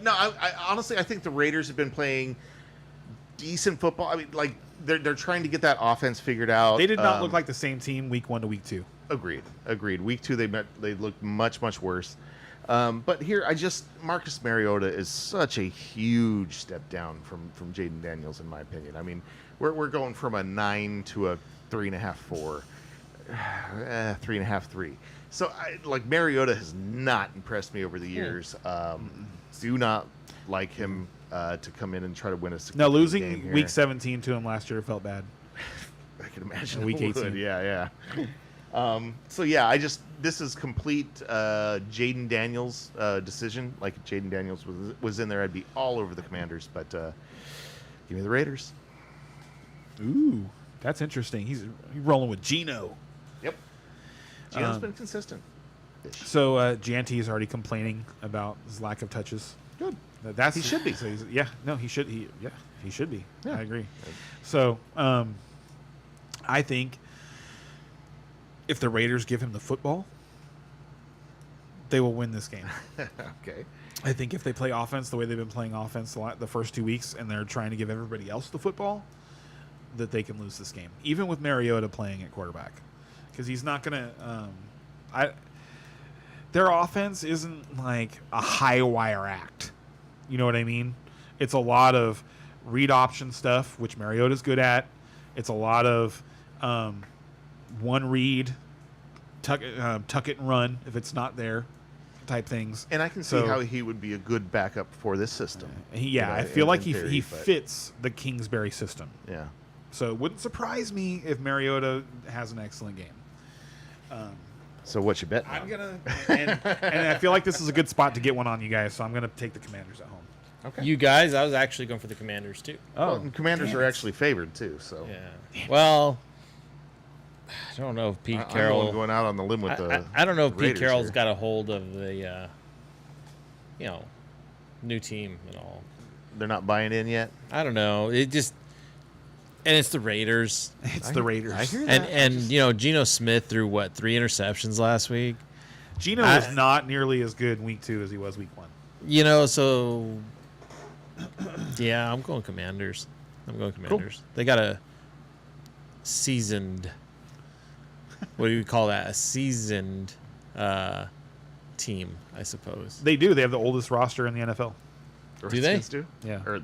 no, I honestly, I think the Raiders have been playing decent football. I mean, like they're trying to get that offense figured out. They did not look like the same team week 1 to week 2. Agreed. Week 2 they looked much worse. But here, Marcus Mariota is such a huge step down from Jaden Daniels, in my opinion. I mean, we're going from a 9 to a 3.5, 4, 3.5, 3. So Mariota has not impressed me over the years. Do not like him to come in and try to win a No, losing losing game week 17 to him last year felt bad. I can imagine week 18. Yeah. So yeah, this is complete Jaden Daniels decision. Like if Jaden Daniels was in there, I'd be all over the Commanders. But give me the Raiders. Ooh, that's interesting. He's rolling with Geno. Yep. Geno's been consistent. So Janty is already complaining about his lack of touches. Good. He should be. So he should. He should be. Yeah. I agree. So I think if the Raiders give him the football, they will win this game. Okay. I think if they play offense the way they've been playing offense the first 2 weeks, and they're trying to give everybody else the football, that they can lose this game, even with Mariota playing at quarterback, because he's not going to. Their offense isn't like a high wire act. You know what I mean? It's a lot of read option stuff, which Mariota's good at. It's a lot of one read, tuck it and run if it's not there, type things. And I can see how he would be a good backup for this system. I feel like he theory, fits the Kingsbury system. Yeah. So it wouldn't surprise me if Mariota has an excellent game. So what you bet? I'm gonna, and I feel like this is a good spot to get one on you guys. So I'm gonna take the Commanders at home. Okay. You guys, I was actually going for the Commanders too. Well, and Commanders are actually favored too. So yeah. Well, I don't know if Pete Carroll I'm going out on the limb with the. I don't know if Pete Raiders Carroll's here. got a hold of the, new team and all. They're not buying in yet. I don't know. It just, and it's the Raiders. It's the Raiders. I hear that. And Geno Smith threw 3 interceptions last week. Geno was not nearly as good in week 2 as he was week 1. So yeah, I'm going Commanders. They got a seasoned. What do you call that? A seasoned team, I suppose. They do. They have the oldest roster in the NFL. The Do they? Redskins do? Yeah. Or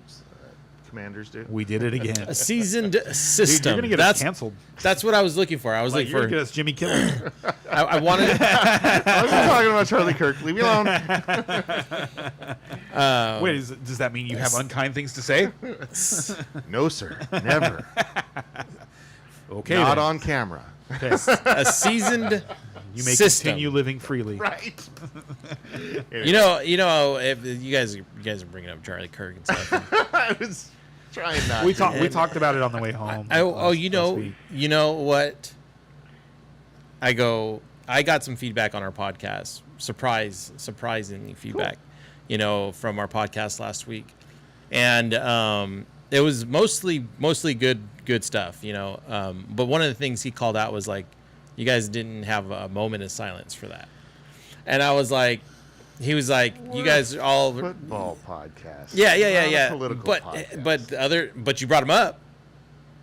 Commanders do? We did it again. A seasoned Dude, system. you're gonna get us canceled. That's what I was looking for. I was Like, looking you're for. gonna get us Jimmy Kimmel. I wanted. I was talking about Charlie Kirk. Leave me alone. Wait, does that mean you have unkind things to say? No, sir. Never. Okay, Not then. on camera. Okay. A seasoned You may system. continue living freely. Right. You know, if you guys are bringing up Charlie Kirk and stuff. I was trying not We to. talked about it on the way home. last week. you know what? I got some feedback on our podcast. Surprising feedback, from our podcast last week, and it was mostly good stuff, But one of the things he called out was like, you guys didn't have a moment of silence for that. And I was like, he was like, you guys are all football podcast. Yeah. Not a political podcast. But you brought him up.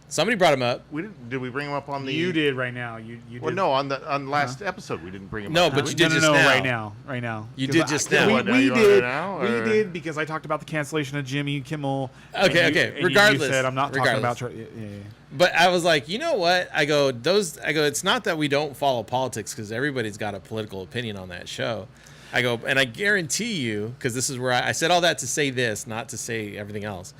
Somebody brought him up. Did we bring him up on the? You did right now. You well, did. no, on last episode we didn't bring him No, up. but you did just no, now. right now. You did just now. We did because I talked about the cancellation of Jimmy Kimmel. Okay. You Regardless, said I'm not talking about. Yeah. But I was like, you know what? I go, it's not that we don't follow politics because everybody's got a political opinion on that show. I go, and I guarantee you, because this is where I said all that to say this, not to say everything else.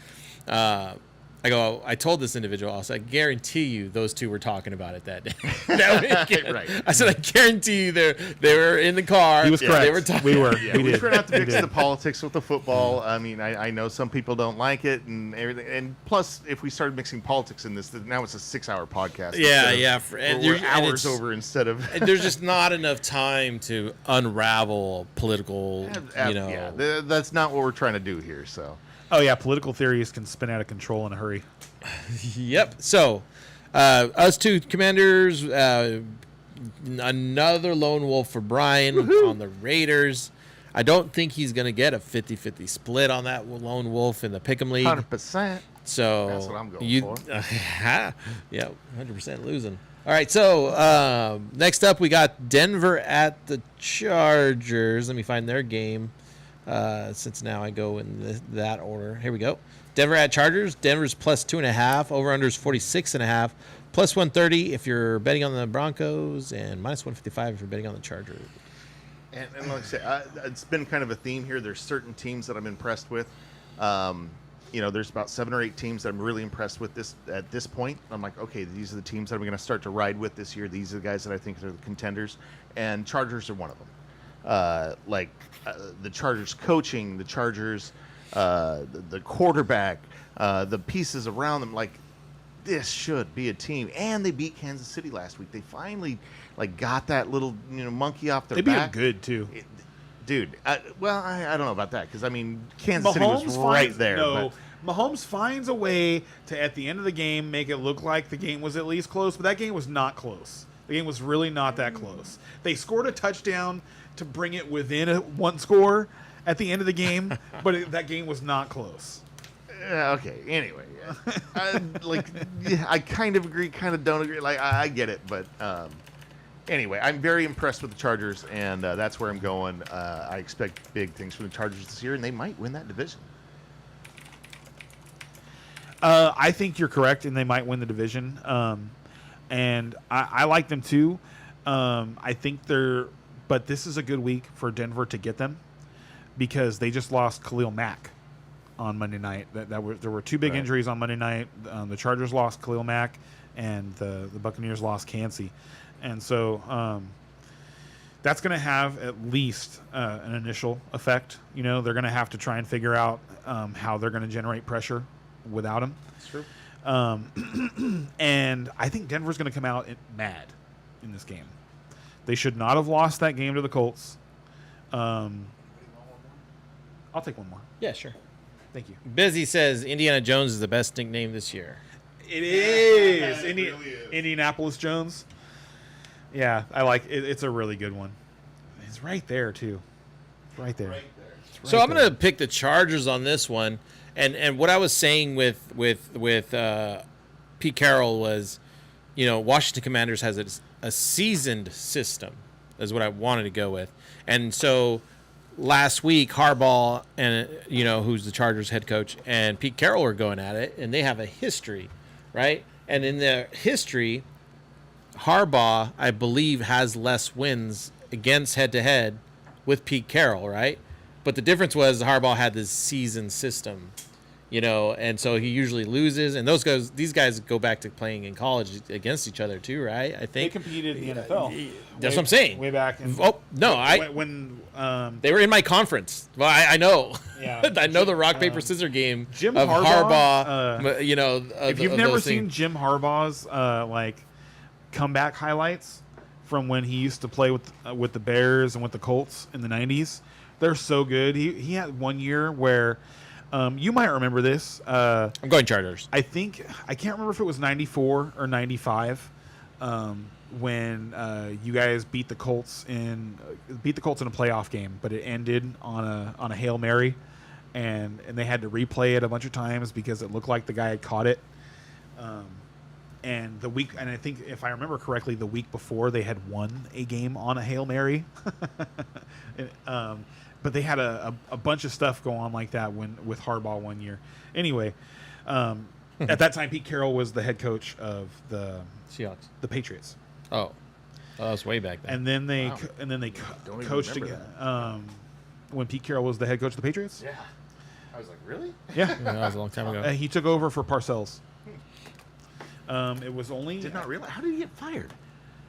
I go, I told this individual, I was like, I guarantee you those two were talking about it that day. Right. I said, I guarantee you they were in the car. He was correct. They were talking. We were. Yeah, we try not to mix the politics with the football. I mean, I know some people don't like it and everything. And plus, if we started mixing politics in this, now it's a 6-hour podcast. Yeah. We're hours over instead of. And there's just not enough time to unravel political, Yeah, that's not what we're trying to do here, so. Oh yeah, political theories can spin out of control in a hurry. Yep. So, us two Commanders, another lone wolf for Brian on the Raiders. I don't think he's going to get a 50-50 split on that lone wolf in the Pick'em League. 100%. So that's what I'm going for. Yeah, 100% losing. All right, so next up we got Denver at the Chargers. Let me find their game. Since now I go in that order. Here we go. Denver at Chargers. Denver's plus 2.5. Over/under is 46.5. Plus 130 if you're betting on the Broncos, and minus 155 if you're betting on the Chargers. And like I say, it's been kind of a theme here. There's certain teams that I'm impressed with. There's about 7 or 8 teams that I'm really impressed with at this point. I'm like, okay, these are the teams that I'm going to start to ride with this year. These are the guys that I think are the contenders, and Chargers are one of them. The Chargers coaching, the Chargers, the quarterback, the pieces around them. Like, this should be a team. And they beat Kansas City last week. They finally got that little monkey off their back. They beat them good too, dude. I don't know about that because I mean Kansas City was right there. No, Mahomes finds a way to at the end of the game make it look like the game was at least close, but that game was not close. The game was really not that close. They scored a touchdown to bring it within one score at the end of the game, but that game was not close. Okay. Anyway, I kind of agree, kind of don't agree. Like, I get it, but anyway, I'm very impressed with the Chargers, and that's where I'm going. I expect big things from the Chargers this year, and they might win that division. I think you're correct, and they might win the division. And I like them too. I think but this is a good week for Denver to get them because they just lost Khalil Mack on Monday night. There were 2 big injuries on Monday night. The Chargers lost Khalil Mack, and the Buccaneers lost Kancey. And so that's going to have at least an initial effect. They're going to have to try and figure out how they're going to generate pressure without him. That's true. And I think Denver's going to come out mad in this game. They should not have lost that game to the Colts. I'll take one more. Yeah, sure. Thank you. Busy says Indiana Jones is the best nickname this year. It is. It really is. Indianapolis Jones. Yeah, I like it. It's a really good one. It's right there, too. Right there. So I'm going to pick the Chargers on this one. And what I was saying with Pete Carroll was, Washington Commanders has a seasoned system, is what I wanted to go with. And so last week, Harbaugh and who's the Chargers head coach, and Pete Carroll are going at it, and they have a history, right? And in their history, Harbaugh, I believe, has less wins against head-to-head with Pete Carroll, right? But the difference was Harbaugh had this seasoned system, and so he usually loses. And these guys go back to playing in college against each other too, right? I think they competed in the NFL. That's what I'm saying. Way back. When they were in my conference. Well, I know. Yeah. I know the rock paper scissors game Jim of Harbaugh. If you've never seen Jim Harbaugh's comeback highlights from when he used to play with the Bears and with the Colts in the 90s, they're so good. He had one year where you might remember this. I'm going Chargers. I can't remember if it was 94 or 95. when you guys beat the Colts in a playoff game, but it ended on a Hail Mary, and they had to replay it a bunch of times because it looked like the guy had caught it. And I think if I remember correctly, the week before they had won a game on a Hail Mary. But they had a bunch of stuff go on like that with Harbaugh one year. Anyway, at that time, Pete Carroll was the head coach of the Seahawks, the Patriots. Oh, that was way back then. And then they Don't even coached remember again when Pete Carroll was the head coach of the Patriots. Yeah. I was like, really? Yeah, Yeah, that was a long time ago. he took over for Parcells. It was only Did not realize. How did he get fired?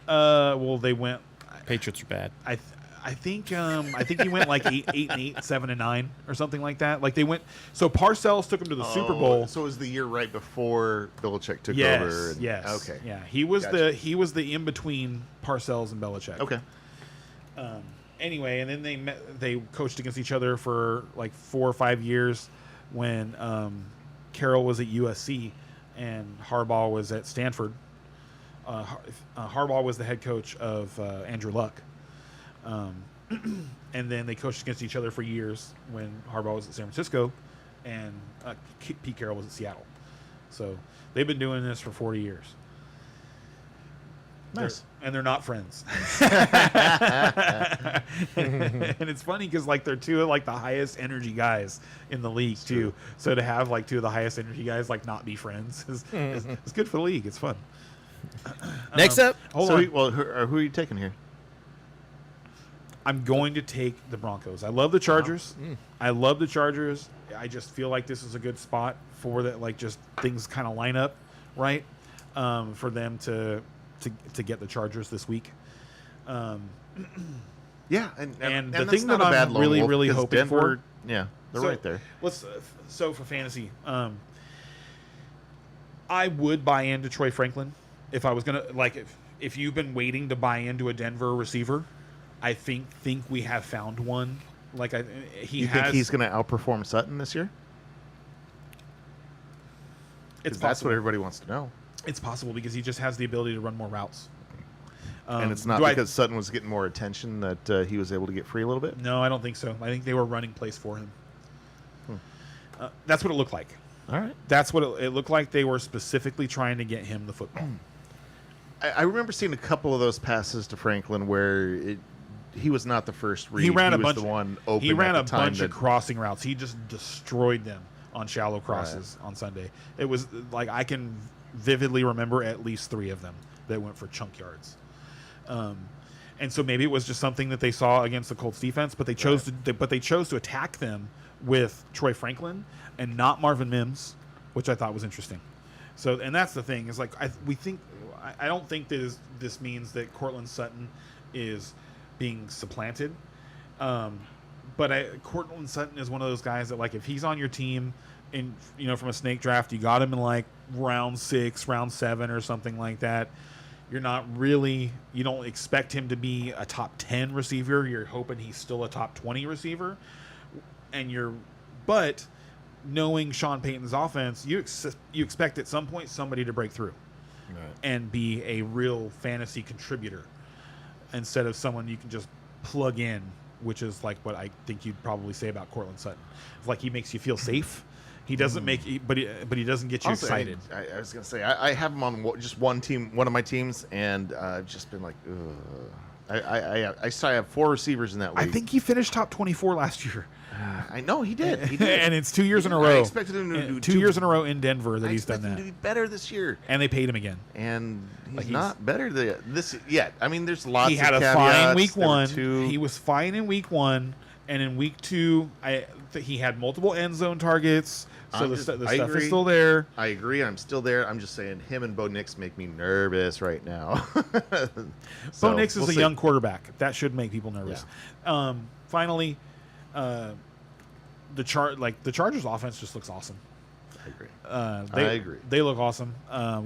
well, they went. Patriots are bad. I think he went like 8-8, 7-9, or something like that. Like they went. So Parcells took him to the Super Bowl. So it was the year right before Belichick took Yes, over. yes, Okay. yeah. He was Gotcha. the in between Parcells and Belichick. Okay. Anyway, and then they coached against each other for like 4 or 5 years when Carroll was at USC and Harbaugh was at Stanford. Harbaugh was the head coach of Andrew Luck. And then they coached against each other for years when Harbaugh was at San Francisco and Pete Carroll was at Seattle. So they've been doing this for 40 years. Nice. And they're not friends. And it's funny because like they're two of like the highest energy guys in the league too. true. So to have like two of the highest energy guys like not be friends is good for the league. It's fun. Next up, Hold So, on. who are you taking here? I'm going to take the Broncos. I love the Chargers. I love the Chargers. I just feel like this is a good spot for that. Like just things kind of line up right for them to get the Chargers this week. Yeah, And the that's thing not that a bad I'm lone really, wolf, really 'cause hoping Denver, for. yeah, they're So, right there. So for fantasy, I would buy into Troy Franklin if I was gonna like if you've been waiting to buy into a Denver receiver. I think we have found one. Like You think he's going to outperform Sutton this year? It's That's possible. what everybody wants to know. It's possible because he just has the ability to run more routes. And it's not do I- because Sutton was getting more attention that he was able to get free a little bit? No, I don't think so. I think they were running plays for him. That's what it looked like. All right. That's what it looked like. They were specifically trying to get him the football. I remember seeing a couple of those passes to Franklin where he was not the first read. He ran a was bunch. the one open He ran at a the time bunch of that- crossing routes. He just destroyed them on shallow crosses on Sunday. It was like I can vividly remember at least 3 of them that went for chunk yards. And so maybe it was just something that they saw against the Colts defense, but they chose to attack them with Troy Franklin and not Marvin Mims, which I thought was interesting. So, and that's the thing is like I don't think that this means that Cortland Sutton is being supplanted. But Cortland Sutton is one of those guys that like if he's on your team in from a snake draft, you got him in like round 6, round 7 or something like that. You don't expect him to be a top 10 receiver. You're hoping he's still a top 20 receiver. But knowing Sean Payton's offense, you expect at some point somebody to break through and be a real fantasy contributor instead of someone you can just plug in, which is like what I think you'd probably say about Cortland Sutton. It's like he makes you feel safe. He doesn't but he doesn't get you Honestly, excited. I was going to say, I have him on just one team, one of my teams, and I've just been like, ugh. I still have 4 receivers in that league. I think he finished top 24 last year. I know he did. He did. And it's 2 years in a I row. expected him to do 2 years in a row in Denver that I he's done expected him that. to be better this year, And they paid him again. and he's Like not better this yet. I mean, there's lots. He had of a caveats. fine week There were 1. 2. He was fine in week 1, and in week 2, he had multiple end zone targets. So the stuff agree. is still there. I agree. I'm still there. I'm just saying, him and Bo Nix make me nervous right now. Bo Nix is we'll a see. young quarterback. That should make people nervous. Finally, the Chargers offense just looks awesome. I agree. I agree. They look awesome.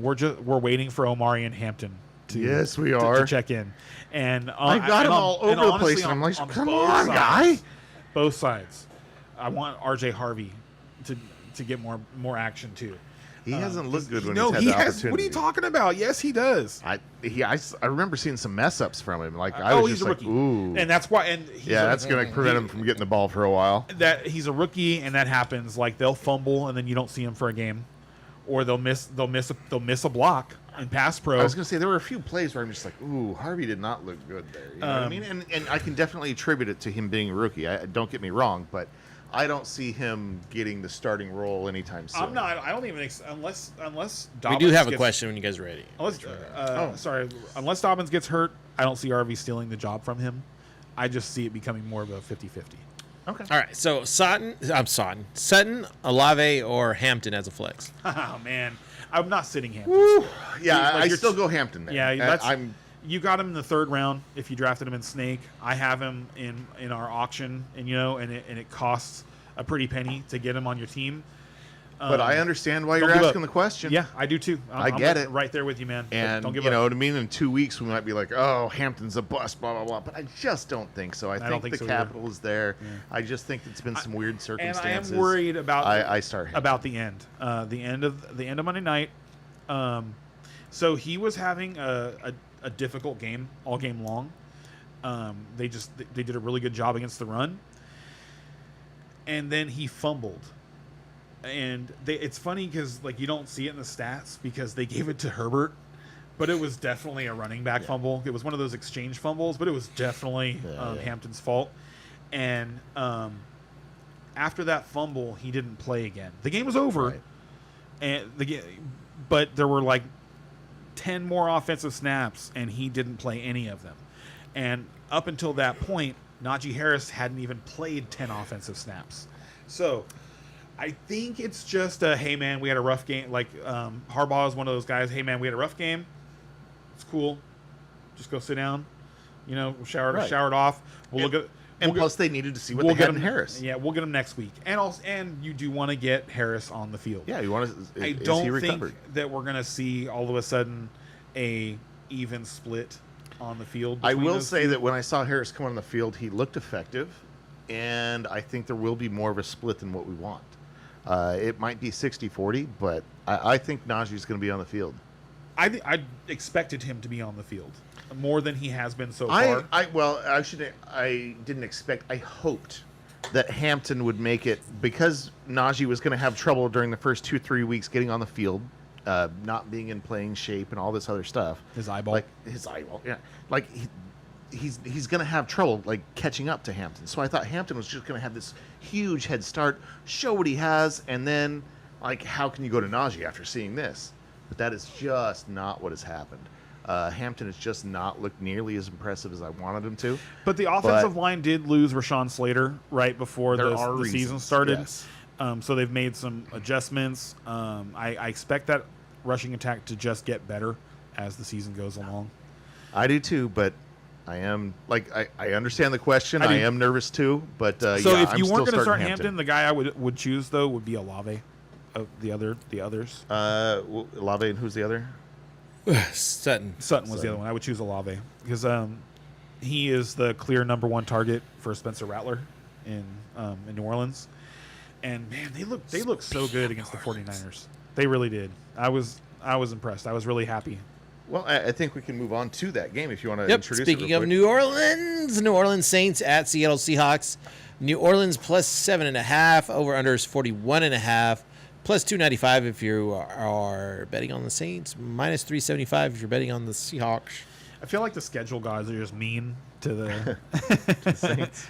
We're waiting for Omari and Hampton to Yes, we to are. check in. And I've got him all over the place, and I'm like, come on, guy. Both sides. I want RJ Harvey to get more action too. He hasn't looked good when No, he's had he the has. opportunity. What are you talking about? Yes, he does. I remember seeing some mess ups from him. Like I Oh, was he's just a like, rookie, ooh, and that's why. And he's yeah, a- that's going to prevent him from getting the ball for a while. that he's a rookie, and that happens. Like they'll fumble, and then you don't see him for a game, or they'll miss a block in pass pro. I was going to say there were a few plays where I'm just like, ooh, Harvey did not look good there. You know what I mean? And I can definitely attribute it to him being a rookie. Don't get me wrong, but I don't see him getting the starting role anytime soon. I'm not. I don't even unless We Dobbins do have a gets- question when you guys are ready. Unless Dobbins gets hurt, I don't see RV stealing the job from him. I just see it becoming more of a 50-50. Okay. All right, so Sutton, Olave, or Hampton as a flex. Oh man, I'm not sitting Hampton. Woo. Yeah, Like, I you're still go Hampton there. Yeah, that's. I'm. You got him in the 3rd round if you drafted him in Snake. I have him in our auction, and it costs a pretty penny to get him on your team. But I understand why you're don't give asking up. the question. Yeah, I do too. I'm get it. right there with you, man. But And don't give you up. know what I mean. In 2 weeks, we might be like, "Oh, Hampton's a bust," blah blah blah. But I just don't think so. I don't think think the so either. capital is there. I just think it's been some weird And circumstances. I am worried about I start Hampton. about the end. The end of Monday night. So he was having a difficult game all game long. They did a really good job against the run, and then he fumbled. And it's funny because like you don't see it in the stats because they gave it to Herbert, but it was definitely a running back fumble. It was one of those exchange fumbles, but it was definitely Hampton's fault. And after that fumble, he didn't play again. The game was over, Right. and but there were like 10 more offensive snaps, and he didn't play any of them. And up until that point, Najee Harris hadn't even played 10 offensive snaps. So I think it's just a, hey, man, we had a rough game. Like Harbaugh is one of those guys, hey, man, we had a rough game. It's cool. Just go sit down. Showered off. We'll look at. And plus, they needed to see what We'll they get had in him Harris. Yeah, we'll get him next week. And you do want to get Harris on the field. Yeah, you want to. I don't think that we're going to see all of a sudden a even split on the field. I between will those say two. that when I saw Harris come on the field, he looked effective, and I think there will be more of a split than what we want. It might be 60-40, but I think Najee's going to be on the field. I expected him to be on the field more than he has been so far. I didn't expect. I hoped that Hampton would make it because Najee was going to have trouble during the first 2-3 weeks getting on the field, not being in playing shape and all this other stuff. His eyeball. Like his eyeball, yeah. Like he's going to have trouble like catching up to Hampton. So I thought Hampton was just going to have this huge head start, show what he has, and then like how can you go to Najee after seeing this? But that is just not what has happened. Hampton has just not looked nearly as impressive as I wanted him to. But the offensive line did lose Rashawn Slater right before There the are season reasons, started. yes. So they've made some adjustments. I expect that rushing attack to just get better as the season goes along. I do too, but I am like I understand the question. I do. I am nervous too, but So yeah, if you I'm weren't still going to start starting Hampton, the guy I would choose though would be Olave. The others. Olave and who's the other? Sutton. Sutton was the other one. I would choose Olave because he is the clear number one target for Spencer Rattler in New Orleans. And man, they look so good against the 49ers. They really did. I was impressed. I was really happy. Well, I think we can move on to that game if you want to Yep. introduce Speaking it real of quick. New Orleans Saints at Seattle Seahawks. New Orleans plus 7.5. Over under is 41.5. Plus 295 if you are betting on the Saints. Minus 375 if you're betting on the Seahawks. I feel like the schedule guys are just mean to the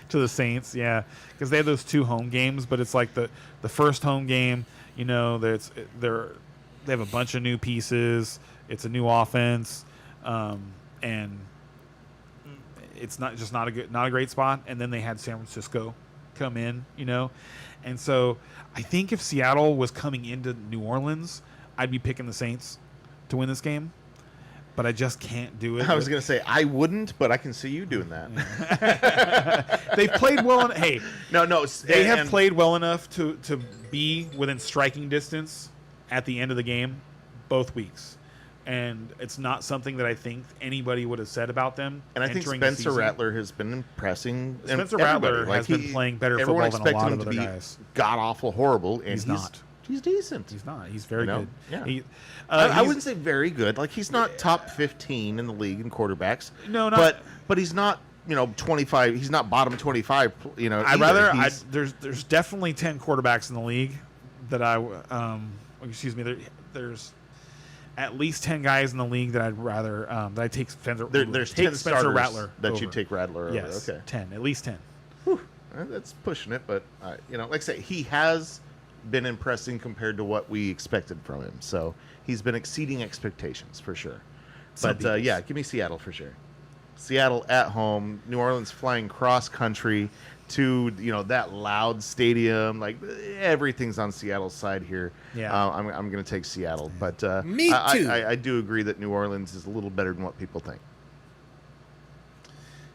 to the Saints, yeah, because they have those 2 home games, but it's like the first home game, they have a bunch of new pieces. It's a new offense, and it's not a great spot. And then they had San Francisco come in, and so I think if Seattle was coming into New Orleans, I'd be picking the Saints to win this game. But I just can't do it. I was going to say I wouldn't, but I can see you doing that. They've played well. They have and- played well enough to be within striking distance at the end of the game both weeks. And it's not something that I think anybody would have said about them. And I think entering the Spencer season. Rattler has been impressing. Spencer everybody. Rattler has been playing better everyone football than a expected lot him of to other be guys. God awful horrible, and He's not. He's decent. He's not. He's very You know? good. Yeah. I He's- wouldn't say very good. Like, he's not top 15 in the league in quarterbacks. No, not. But he's not, 25. He's not bottom 25. There's definitely 10 quarterbacks in the league that there's at least 10 guys in the league that I'd rather that I take Spencer. There's take 10 Spencer starters Rattler that over. you take Rattler over. Yes, Okay. 10, at least 10. Whew. That's pushing it, but like I say, he has been impressing compared to what we expected from him. So he's been exceeding expectations for sure. Some But yeah, give me Seattle for sure. Seattle at home, New Orleans flying cross country to that loud stadium. Like, everything's on Seattle's side here. Yeah. I'm going to take Seattle, but Me too. I do agree that New Orleans is a little better than what people think.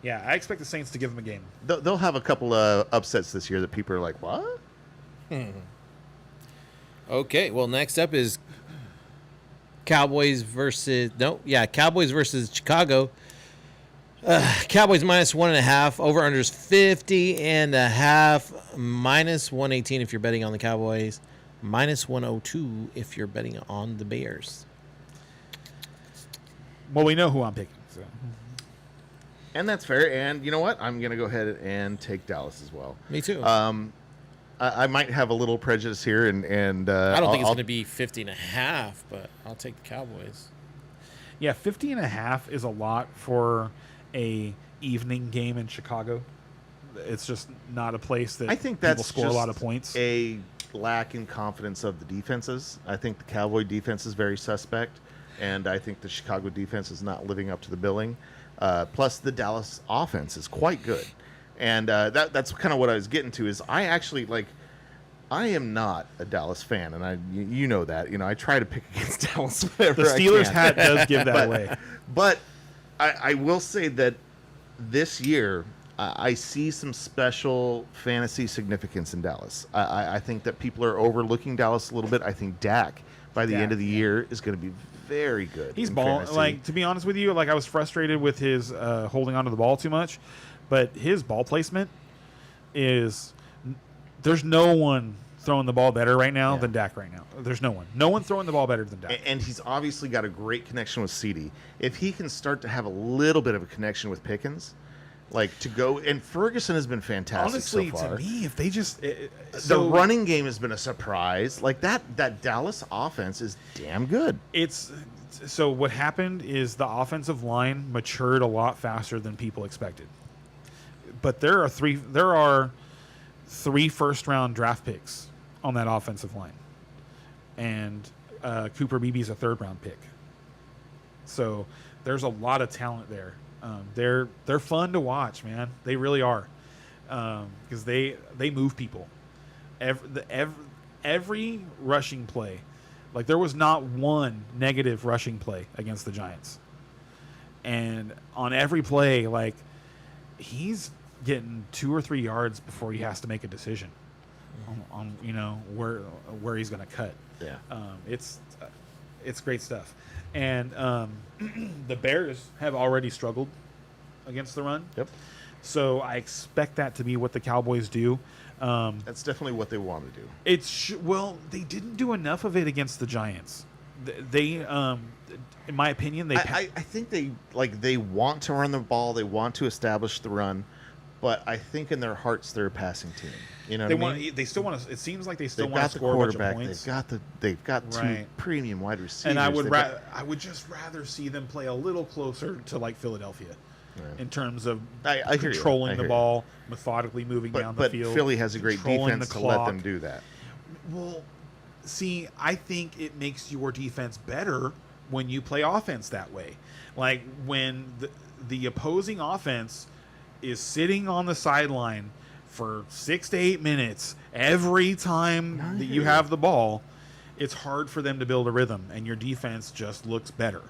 Yeah, I expect the Saints to give them a game. They'll have a couple of upsets this year that people are like, what? Okay, well, next up is Cowboys versus Chicago. Cowboys minus 1.5. Over under is 50.5. Minus 118 if you're betting on the Cowboys. Minus 102 if you're betting on the Bears. Well, we know who I'm picking. So. And that's fair. And you know what? I'm going to go ahead and take Dallas as well. Me too. I might have a little prejudice here, and I don't think it's going to be 50.5, but I'll take the Cowboys. Yeah, 50.5 is a lot for a evening game in Chicago. It's just not a place that I think people that's score a just lot of points. A lack in confidence of the defenses. I think the Cowboy defense is very suspect, and I think the Chicago defense is not living up to the billing. Plus, the Dallas offense is quite good. And that's kind of what I was getting to is I actually, I am not a Dallas fan, and you know that. I try to pick against Dallas whenever The Steelers I can. hat does give that away. But I will say that this year I see some special fantasy significance in Dallas. I think that people are overlooking Dallas a little bit. I think Dak, by the end of the year, is going to be very good. He's in balling. fantasy. To be honest with you, I was frustrated with his holding onto the ball too much, but his ball placement is there's no one throwing the ball better right now than Dak right now. There's no one. No one throwing the ball better than Dak. And he's obviously got a great connection with CD. If he can start to have a little bit of a connection with Pickens, to go, and Ferguson has been fantastic. Honestly, so far. to me, if they just the running game has been a surprise. That Dallas offense is damn good. So what happened is the offensive line matured a lot faster than people expected. But there are three first-round draft picks on that offensive line, and Cooper Beebe's a third-round pick. So there's a lot of talent there. They're fun to watch, man. They really are, because they move people. Every rushing play, there was not one negative rushing play against the Giants, and on every play, he's getting 2 or 3 yards before he has to make a decision on where he's going to cut. Yeah. It's great stuff. And the Bears have already struggled against the run. Yep. So I expect that to be what the Cowboys do. That's definitely what they want to do. They didn't do enough of it against the Giants. They in my opinion, I think they want to run the ball. They want to establish the run, but I think in their hearts they're a passing team. You know, they still want to. It seems like they still they've want got to the score a bunch of quarterback. points. They've got two Right. premium wide receivers. And I would just rather see them play a little closer to Philadelphia, in terms of I hear you. controlling I the hear you. ball, methodically moving down the But field. Philly has a great controlling defense the to let clock. them do that. Well, see, I think it makes your defense better when you play offense that way. When the opposing offense is sitting on the sideline for 6 to 8 minutes every time that you have the ball, it's hard for them to build a rhythm, and your defense just looks better.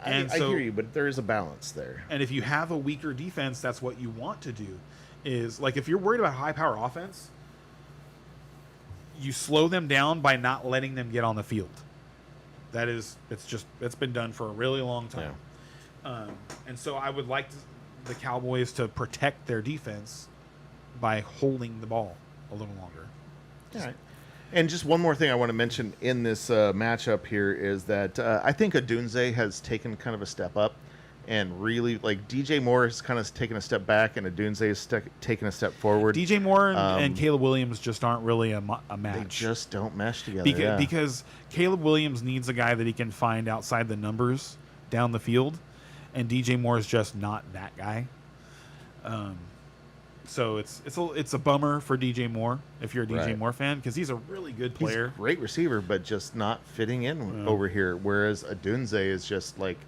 I hear you, but there is a balance there. And if you have a weaker defense, that's what you want to do. Is if you're worried about high power offense, you slow them down by not letting them get on the field. It's been done for a really long time. Yeah. And so I would like the Cowboys to protect their defense by holding the ball a little longer. All right. And just one more thing I want to mention in this matchup here is that I think Adunze has taken kind of a step up, and really, like, DJ Moore has kind of taken a step back, and Adunze has taken a step forward. DJ Moore and Caleb Williams just aren't really a match. They just don't mesh together. Because Caleb Williams needs a guy that he can find outside the numbers down the field, and DJ Moore is just not that guy. So it's a bummer for DJ Moore if you're a DJ Moore fan, because he's a really good player. He's a great receiver, but just not fitting in over here. Whereas Adunze is just like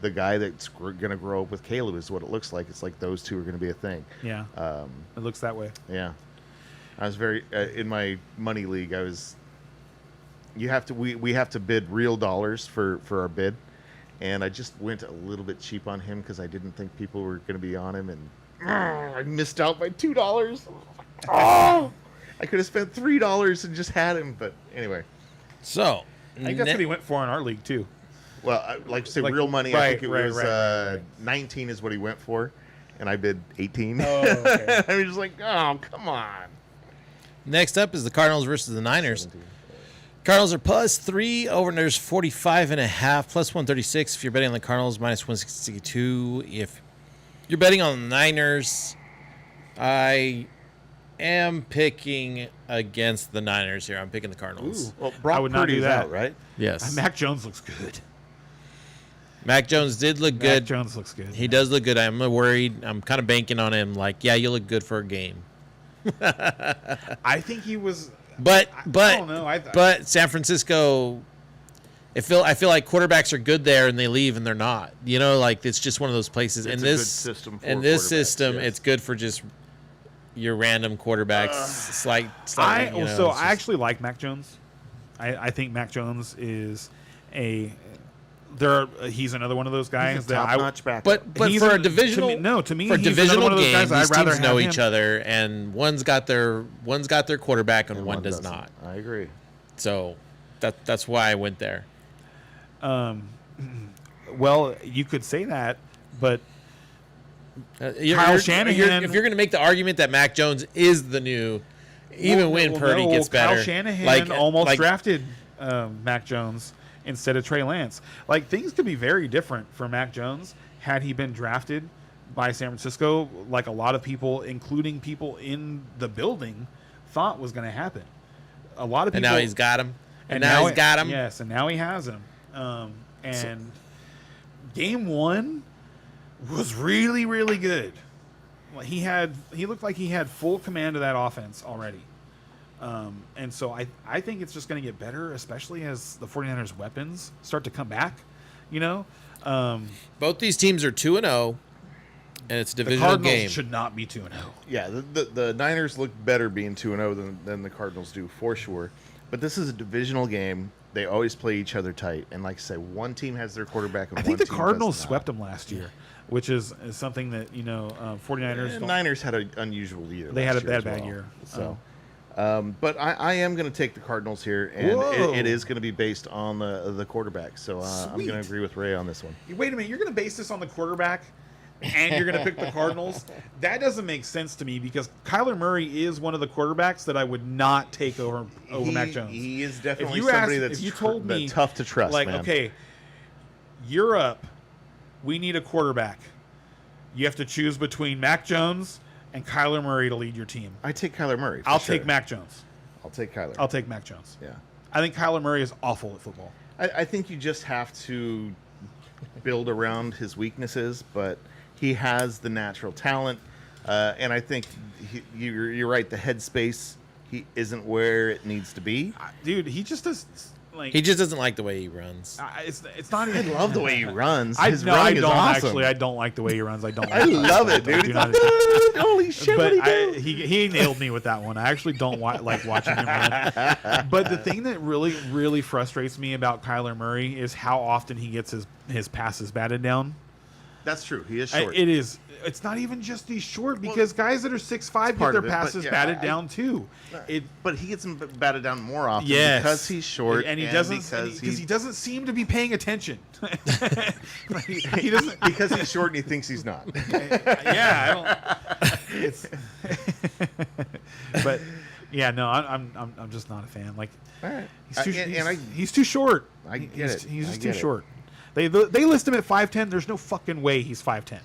the guy that's going to grow up with Caleb is what it looks like. It's like those two are going to be a thing. Yeah, it looks that way. Yeah, I was very in my money league. We have to bid real dollars for our bid, and I just went a little bit cheap on him because I didn't think people were going to be on him, and I missed out by $2. Oh, I could have spent $3 and just had him, but anyway. So I think that's what he went for in our league too. Well, like to say real money, I think it was 19 is what he went for, and I bid 18. Oh, okay. I was just like, oh, come on. Next up is the Cardinals versus the Niners. 17. Cardinals are +3, over-unders 45.5, +136 if you're betting on the Cardinals, -162 if you're betting on the Niners. I am picking against the Niners here. I'm picking the Cardinals. Ooh. Well, Brock I would not Purdy's do that. out, right? Yes. Mac Jones looks good. Mac Jones did look good. Mac Jones looks good. He does look good. I'm worried. I'm kind of banking on him. Like, yeah, you look good for a game. I think he was. But I don't know. but San Francisco, I feel like quarterbacks are good there and they leave and they're not. You know, like it's just one of those places. It's in a this good system for in this quarterbacks, system, yes. it's good for just your random quarterbacks. So I actually like Mac Jones. I think Mac Jones is he's another one of those guys that top-notch backup. But for a divisional to me for he's divisional one of those games, guys these I'd rather teams know have each him. other, and one's got their quarterback and one does doesn't. not. I agree. So that's why I went there. Well, you could say that, but Kyle Shanahan- if you're going to make the argument that Mac Jones is the new, when Purdy gets better, Kyle Shanahan almost drafted Mac Jones instead of Trey Lance. Like, things could be very different for Mac Jones had he been drafted by San Francisco, like a lot of people, including people in the building, thought was going to happen. A lot of people. And now he's got him. And now he's got him. Yes, and now he has him. Game one was really, really good. He looked like he had full command of that offense already. And so I think it's just going to get better, especially as the 49ers' weapons start to come back, you know? Both these teams are 2-0, and it's a divisional the Cardinals game. should not be 2-0. Yeah, the Niners look better being 2-0 than the Cardinals do, for sure. But this is a divisional game. They always play each other tight. And like I say, one team has their quarterback and I one think the team Cardinals does not. swept them last year, which is something that, 49ers And don't. Niners had an unusual year. They had last a year bad as well. year. So, but I am going to take the Cardinals here, and Whoa. it is going to be based on the quarterback. So I'm Sweet. going to agree with Ray on this one. Wait a minute, you're going to base this on the quarterback and you're going to pick the Cardinals? That doesn't make sense to me, because Kyler Murray is one of the quarterbacks that I would not take over Mac Jones. He is definitely If you somebody asked- that's if you told me, tough to trust, like, man. okay, you're up. We need a quarterback. You have to choose between Mac Jones and Kyler Murray to lead your team. I take Kyler Murray. for I'll sure. take Mac Jones. I'll take Kyler. I'll take Mac Jones. Yeah. I think Kyler Murray is awful at football. I think you just have to build around his weaknesses, but he has the natural talent, and I think you're right. The headspace, he isn't where it needs to be. Dude, he just does, like, He just doesn't like the way he runs. it's not I even. love the way he runs. I His no, I running is don't awesome. actually. I don't like the way he runs. I don't. I Like love it, I dude. do He's not- like, holy shit! but What he nailed me with that one. I actually don't like watching him run. But the thing that really, really frustrates me about Kyler Murray is how often he gets his passes batted down. That's true. He is short. It is. It's not even just he's short, because guys that are 6'5" get part their of it, but passes yeah, batted down too. But he gets him batted down more often Yes. because he's short and he doesn't because he doesn't seem to be paying attention. he doesn't. because he's short and he thinks he's not. Yeah, I don't. It's, but Yeah, no, I'm just not a fan. Like, All right. he's too short. I get it. He's I just get too it. short. They list him at 5'10". There's no fucking way he's 5'10".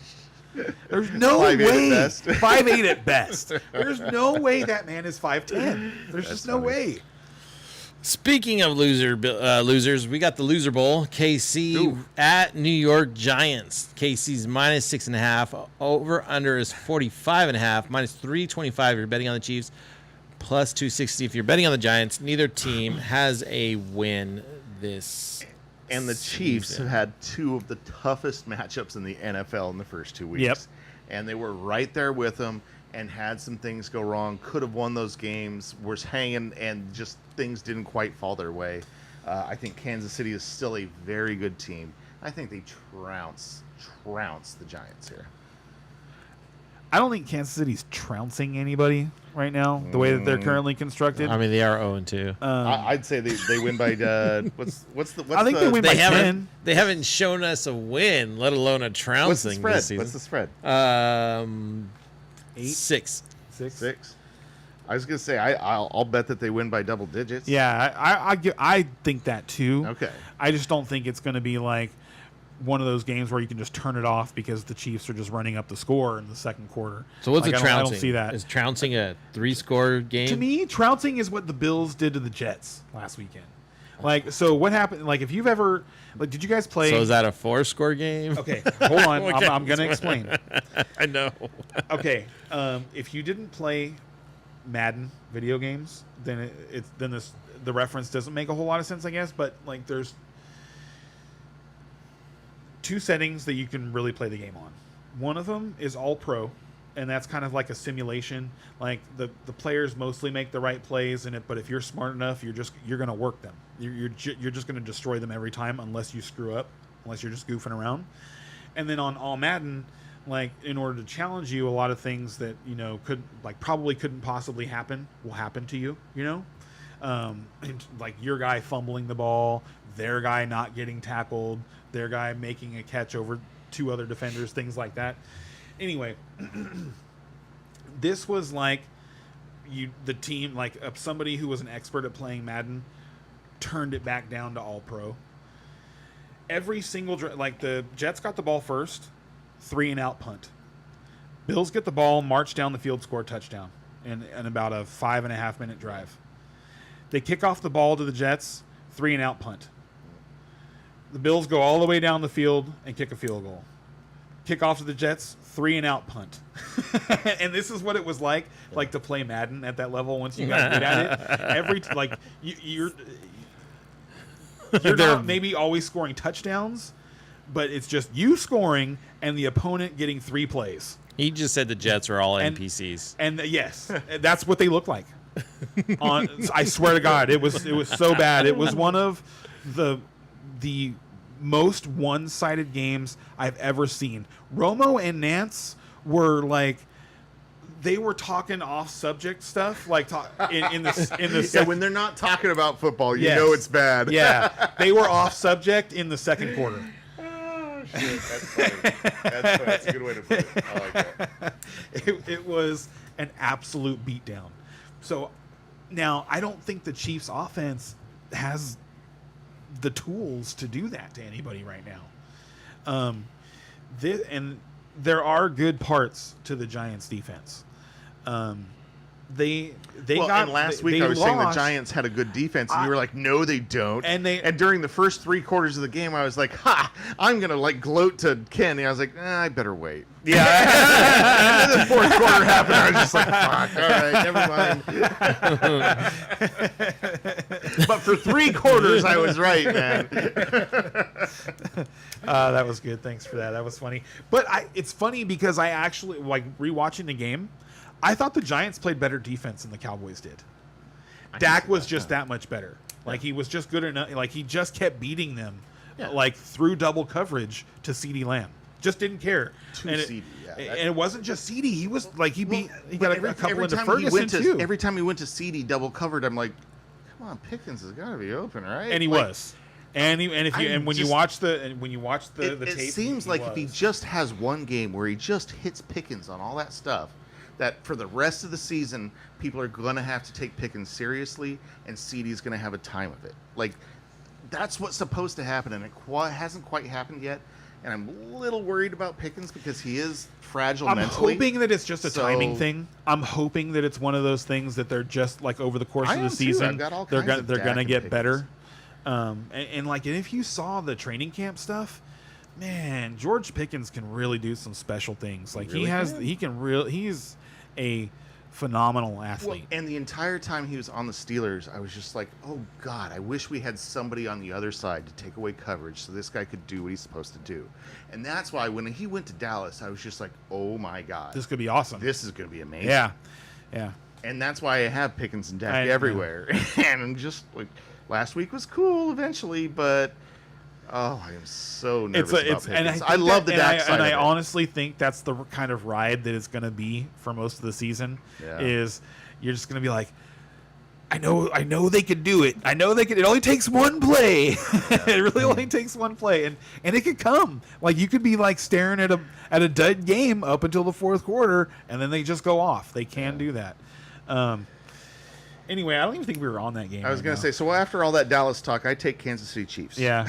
There's no 5'8" at way. best. 5'8" at best. There's no way that man is 5'10". There's just no funny. way. Speaking of losers, we got the loser bowl. KC at New York Giants. KC's -6.5. Over under is 45.5. -325 if you're betting on the Chiefs. Plus 260 if you're betting on the Giants. Neither team has a win this. And the Chiefs season. have had two of the toughest matchups in the NFL in the first 2 weeks. Yep. And they were right there with them and had some things go wrong. Could have won those games. Was hanging and just things didn't quite fall their way. I think Kansas City is still a very good team. I think they trounce the Giants here. I don't think Kansas City's trouncing anybody right now, the way that they're currently constructed. I mean, they are 0-2. I'd say they win by what's I think they win by 10. They haven't shown us a win, let alone a trouncing What's the spread? this season. What's the spread? 6. 6. I was gonna say I'll bet that they win by double digits. Yeah, I think that too. Okay. I just don't think it's going to be like one of those games where you can just turn it off because the Chiefs are just running up the score in the second quarter. So what's like, a trouncing? I don't see that. Is trouncing a 3-score game? To me, trouncing is what the Bills did to the Jets last weekend. Like, so what happened? Like, if you've ever, like, did you guys play? So is that a 4-score game? Okay, hold on. Okay. I'm going to explain. I know. Okay, if you didn't play Madden video games, then the reference doesn't make a whole lot of sense, I guess. But like, there's two settings that you can really play the game on. One of them is All Pro, and that's kind of like a simulation. Like the players mostly make the right plays in it, but if you're smart enough, you're going to work them. You're just going to destroy them every time unless you screw up, unless you're just goofing around. And then on All Madden, like in order to challenge you, a lot of things that probably couldn't possibly happen will happen to you. And like your guy fumbling the ball, their guy not getting tackled, their guy making a catch over two other defenders, things like that. Anyway, this was like the team, like somebody who was an expert at playing Madden turned it back down to All Pro. Every single like the Jets got the ball first, 3-and-out punt. Bills get the ball, march down the field, score a touchdown in about a 5.5-minute drive. They kick off the ball to the Jets, 3-and-out punt. The Bills go all the way down the field and kick a field goal. Kick off to the Jets, 3-and-out punt. And this is what it was like to play Madden at that level once you got good at it. You're not maybe always scoring touchdowns, but it's just you scoring and the opponent getting 3 plays. He just said the Jets are all NPCs. And yes, that's what they look like. I swear to God, it was so bad. It was one of the most one-sided games I've ever seen. Romo and Nance were like, they were talking off-subject stuff, like in the Yeah, when they're not talking about football, you know it's bad. Yeah, they were off-subject in the second quarter. Oh, shit. That's funny. That's a good way to put it. I like that. It was an absolute beatdown. So now I don't think the Chiefs' offense has the tools to do that to anybody right now. And there are good parts to the Giants' defense. They got, and last week they I was saying the lost. Giants had a good defense, and you were like, no, they don't. And during the first 3 quarters of the game, I was like, I'm gonna like gloat to Ken. And I was like, I better wait. Yeah. And then the fourth quarter happened. I was just like, fuck. All right, never mind. But for 3 quarters, I was right, man. That was good. Thanks for that. That was funny. But it's funny because I actually, like, rewatching the game, I thought the Giants played better defense than the Cowboys did. Dak was just that much better. Like, he was just good enough. Like, he just kept beating them, like, through double coverage to CeeDee Lamb. Just didn't care. CeeDee, and it wasn't just CeeDee. He was, like, he got a couple into time Ferguson, too. Every time he went to CeeDee double covered, I'm like, come on, Pickens has got to be open, right? And he was. And when you watch the tape, it seems like if he just has one game where he just hits Pickens on all that stuff, that for the rest of the season, people are going to have to take Pickens seriously, and CeeDee's going to have a time of it. Like, that's what's supposed to happen, and it hasn't quite happened yet. And I'm a little worried about Pickens because he is fragile mentally. I'm hoping that it's just a timing thing. I'm hoping that it's one of those things that they're just like over the course of the season, they're gonna get better. And if you saw the training camp stuff, man, George Pickens can really do some special things. Like he's a phenomenal athlete. Well, and the entire time he was on the Steelers, I was just like, oh God, I wish we had somebody on the other side to take away coverage so this guy could do what he's supposed to do. And that's why when he went to Dallas, I was just like, oh my God, this could be awesome. This is going to be amazing. Yeah. And that's why I have Pickens and Dak everywhere. And I'm just like, last week was cool eventually, but I am so nervous about Pickens. I love the Dak side. And I honestly think that's the kind of ride that it's going to be for most of the season. Yeah. Is you're just going to be like, I know they could do it. I know they could. It only takes one play. Yeah. It really only takes one play, and it could come. Like you could be like staring at a dud game up until the fourth quarter, and then they just go off. They can do that. Anyway, I don't even think we were on that game. I was going to say, so after all that Dallas talk, I take Kansas City Chiefs. Yeah.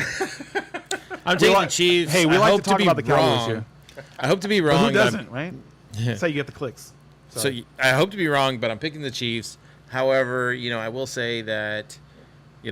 I'm taking the Chiefs. Hey, we like to talk about the Cowboys here. I hope to be wrong. But who doesn't, right? That's how you get the clicks. So I hope to be wrong, but I'm picking the Chiefs. However, I will say that, it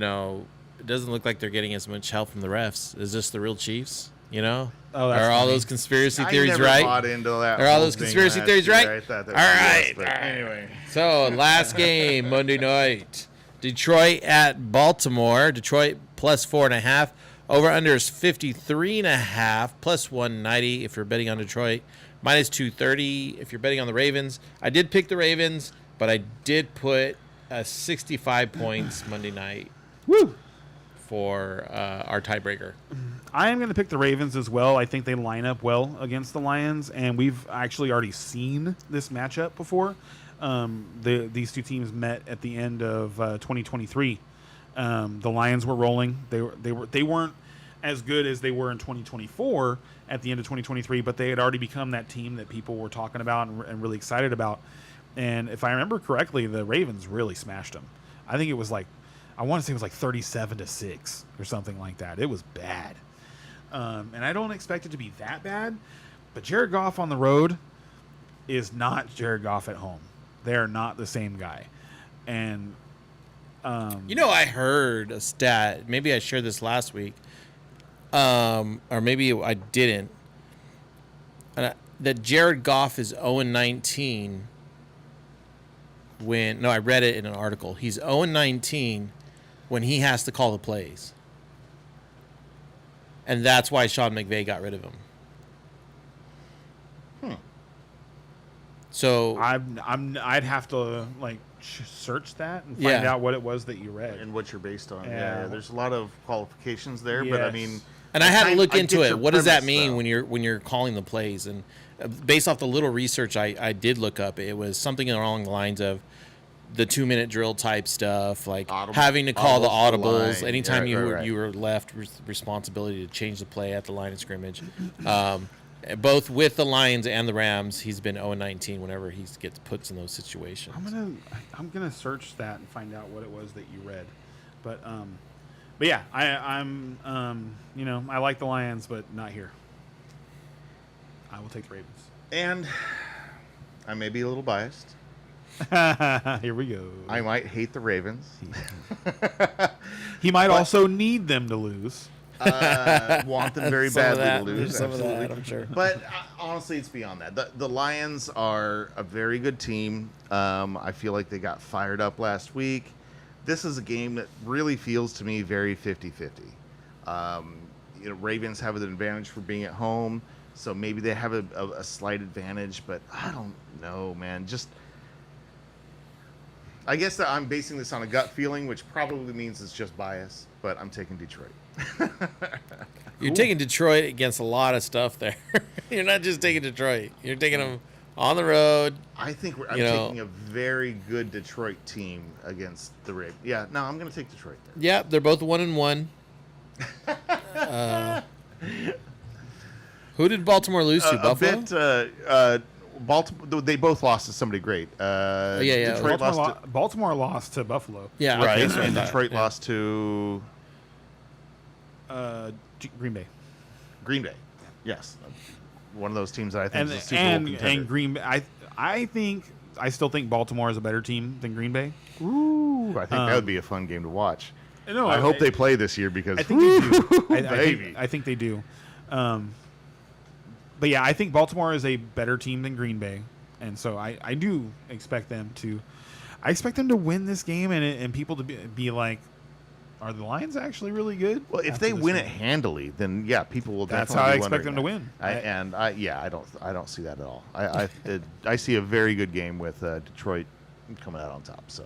doesn't look like they're getting as much help from the refs. Is this the real Chiefs? Are all those conspiracy theories right? Bought into that. Are all those conspiracy theories right? I thought that all right. but anyway. So last game Monday night, Detroit at Baltimore. Detroit plus 4.5. Over under is 53.5 plus 190 if you're betting on Detroit. Minus 230 if you're betting on the Ravens. I did pick the Ravens, but I did put 65 points Monday night. Woo! For our tiebreaker. I am going to pick the Ravens as well. I think they line up well against the Lions, and we've actually already seen this matchup before. These two teams met at the end of 2023. The Lions were rolling. They weren't as good as they were in 2024 at the end of 2023, but they had already become that team that people were talking about and really excited about. And if I remember correctly, the Ravens really smashed them. I think it was like, I want to say it was like 37-6 or something like that. It was bad. And I don't expect it to be that bad, but Jared Goff on the road is not Jared Goff at home. They're not the same guy. And I heard a stat, maybe I shared this last week, or maybe I didn't, that Jared Goff is 0-19 I read it in an article. He's 0-19 when he has to call the plays. And that's why Sean McVay got rid of him. So I'd have to search that and find out what it was that you read and what you're based on. Yeah, there's a lot of qualifications there, but I mean, and I had to look into it. What does that mean when you're calling the plays? And based off the little research I did look up, it was something along the lines of the 2-minute drill type stuff, like having to call the audibles anytime you were left responsibility to change the play at the line of scrimmage. Both with the Lions and the Rams, he's been 0-19 whenever he gets put in those situations. I'm gonna search that and find out what it was that you read, but yeah, I'm I like the Lions, but not here. I will take the Ravens. And I may be a little biased. Here we go. I might hate the Ravens. He might also need them to lose. Want them very badly to lose. Some absolutely. Of that, I'm sure. But honestly, it's beyond that. The Lions are a very good team. I feel like they got fired up last week. This is a game that really feels to me very 50-50. Ravens have an advantage for being at home, so maybe they have a slight advantage, but I don't know, man. I guess that I'm basing this on a gut feeling, which probably means it's just bias, but I'm taking Detroit. You're taking Detroit against a lot of stuff there. You're not just taking Detroit. You're taking them on the road. I think I'm taking a very good Detroit team against the Ravens. Yeah, no, I'm going to take Detroit there. Yeah, they're both 1-1. Who did Baltimore lose to? Buffalo? Baltimore. They both lost to somebody great. Yeah. Detroit lost to, Baltimore lost to Buffalo. Yeah, right, okay, so I and thought, Detroit yeah. lost to Green Bay. Green Bay. Yes, one of those teams that I think And is a Super Bowl contender. and Green Bay. I still think Baltimore is a better team than Green Bay. Ooh, I think that would be a fun game to watch. No, I hope they play this year because I think they do. baby. I think they do. But yeah, I think Baltimore is a better team than Green Bay, and so I do expect them to. I expect them to win this game, and people to be like, are the Lions actually really good? Well, if after they this win game? it handily, then yeah, people will. That's definitely how I be expect wondering them to that. win. I don't see that at all. I see a very good game with Detroit coming out on top. So.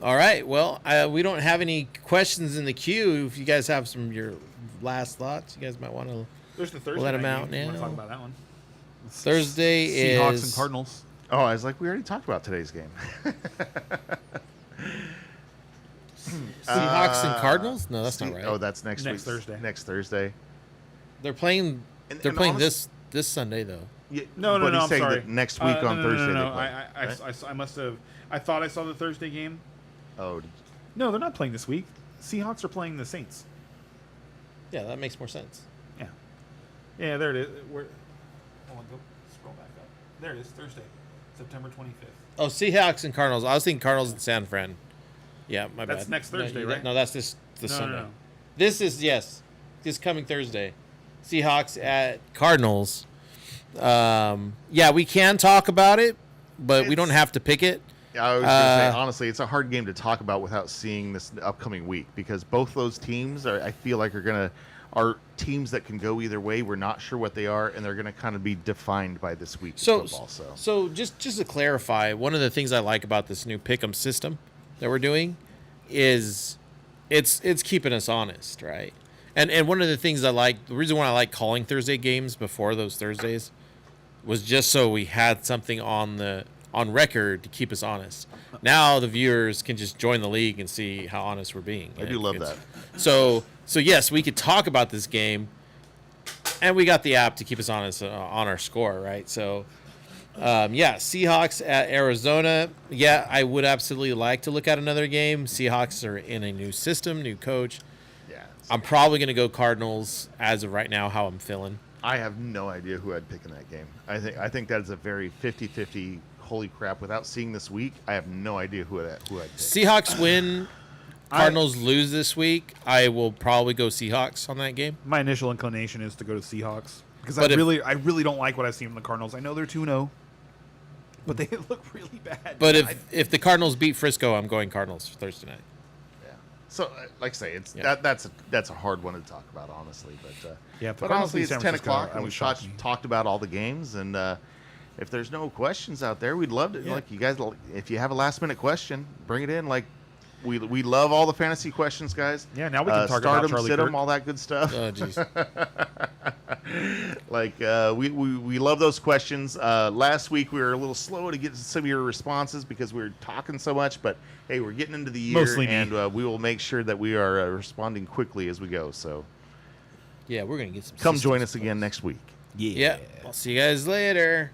All right. Well, we don't have any questions in the queue. If you guys have some of your last thoughts, you guys might want to. There's the Thursday let them night out game. You wanna now. talk about that one? Thursday Seahawks is and Cardinals. Oh, I was like, we already talked about today's game. Seahawks and Cardinals. No, that's not right. Oh, that's next week. Thursday. Next Thursday. They're playing. And- They're and playing honest- this Sunday though. Yeah, No, but he's I'm saying sorry. that next week on Thursday. No. They play, right? I must have. I thought I saw the Thursday game. Oh, No, they're not playing this week. Seahawks are playing the Saints. Yeah, that makes more sense. Yeah. Yeah, there it is. Hold on, go scroll back up. There it is, Thursday, September 25th. Oh, Seahawks and Cardinals. I was thinking Cardinals and San Fran. Yeah, my bad. That's next No, Thursday, right? No, that's this No, Sunday. no. This is this coming Thursday. Seahawks at Cardinals. Yeah, we can talk about it, but we don't have to pick it. I was going to say, honestly, it's a hard game to talk about without seeing this upcoming week because both those teams I feel like are teams that can go either way. We're not sure what they are, and they're going to kind of be defined by this week's football. So just to clarify, one of the things I like about this new pick'em system that we're doing is it's keeping us honest, right? And one of the things the reason why I like calling Thursday games before those Thursdays was just so we had something on record to keep us honest. Now the viewers can just join the league and see how honest we're being. I do love that. So yes, we could talk about this game, and we got the app to keep us honest on our score, right? So, Seahawks at Arizona. Yeah, I would absolutely like to look at another game. Seahawks are in a new system, new coach. Yeah, I'm probably going to go Cardinals as of right now, how I'm feeling. I have no idea who I'd pick in that game. I think that is a very 50-50. Holy crap! Without seeing this week, I have no idea who I'd pick. Seahawks win. Cardinals lose this week. I will probably go Seahawks on that game. My initial inclination is to go to Seahawks because But I really don't like what I've seen from the Cardinals. I know they're 2-0, but they look really bad. But if the Cardinals beat Frisco, I'm going Cardinals for Thursday night. Yeah. So, like I say, it's Yeah. that's a hard one to talk about, honestly. But Yeah, if the but Cardinals honestly, beat it's San 10 Francisco, o'clock, that and would we've shock me. talked about all the games. And if there's no questions out there, we'd love to. Yeah. Like you guys, if you have a last minute question, bring it in. Like we love all the fantasy questions, guys. Yeah, now we can talk about start 'em, Charlie sit 'em, Kirk. all that good stuff. Oh, jeez. Like we love those questions. Last week we were a little slow to get to some of your responses because we were talking so much. But hey, we're getting into the year, Mostly me. and we will make sure that we are responding quickly as we go. So Yeah, we're going to get some come systems join us close. again next week. Yeah. I'll see you guys later.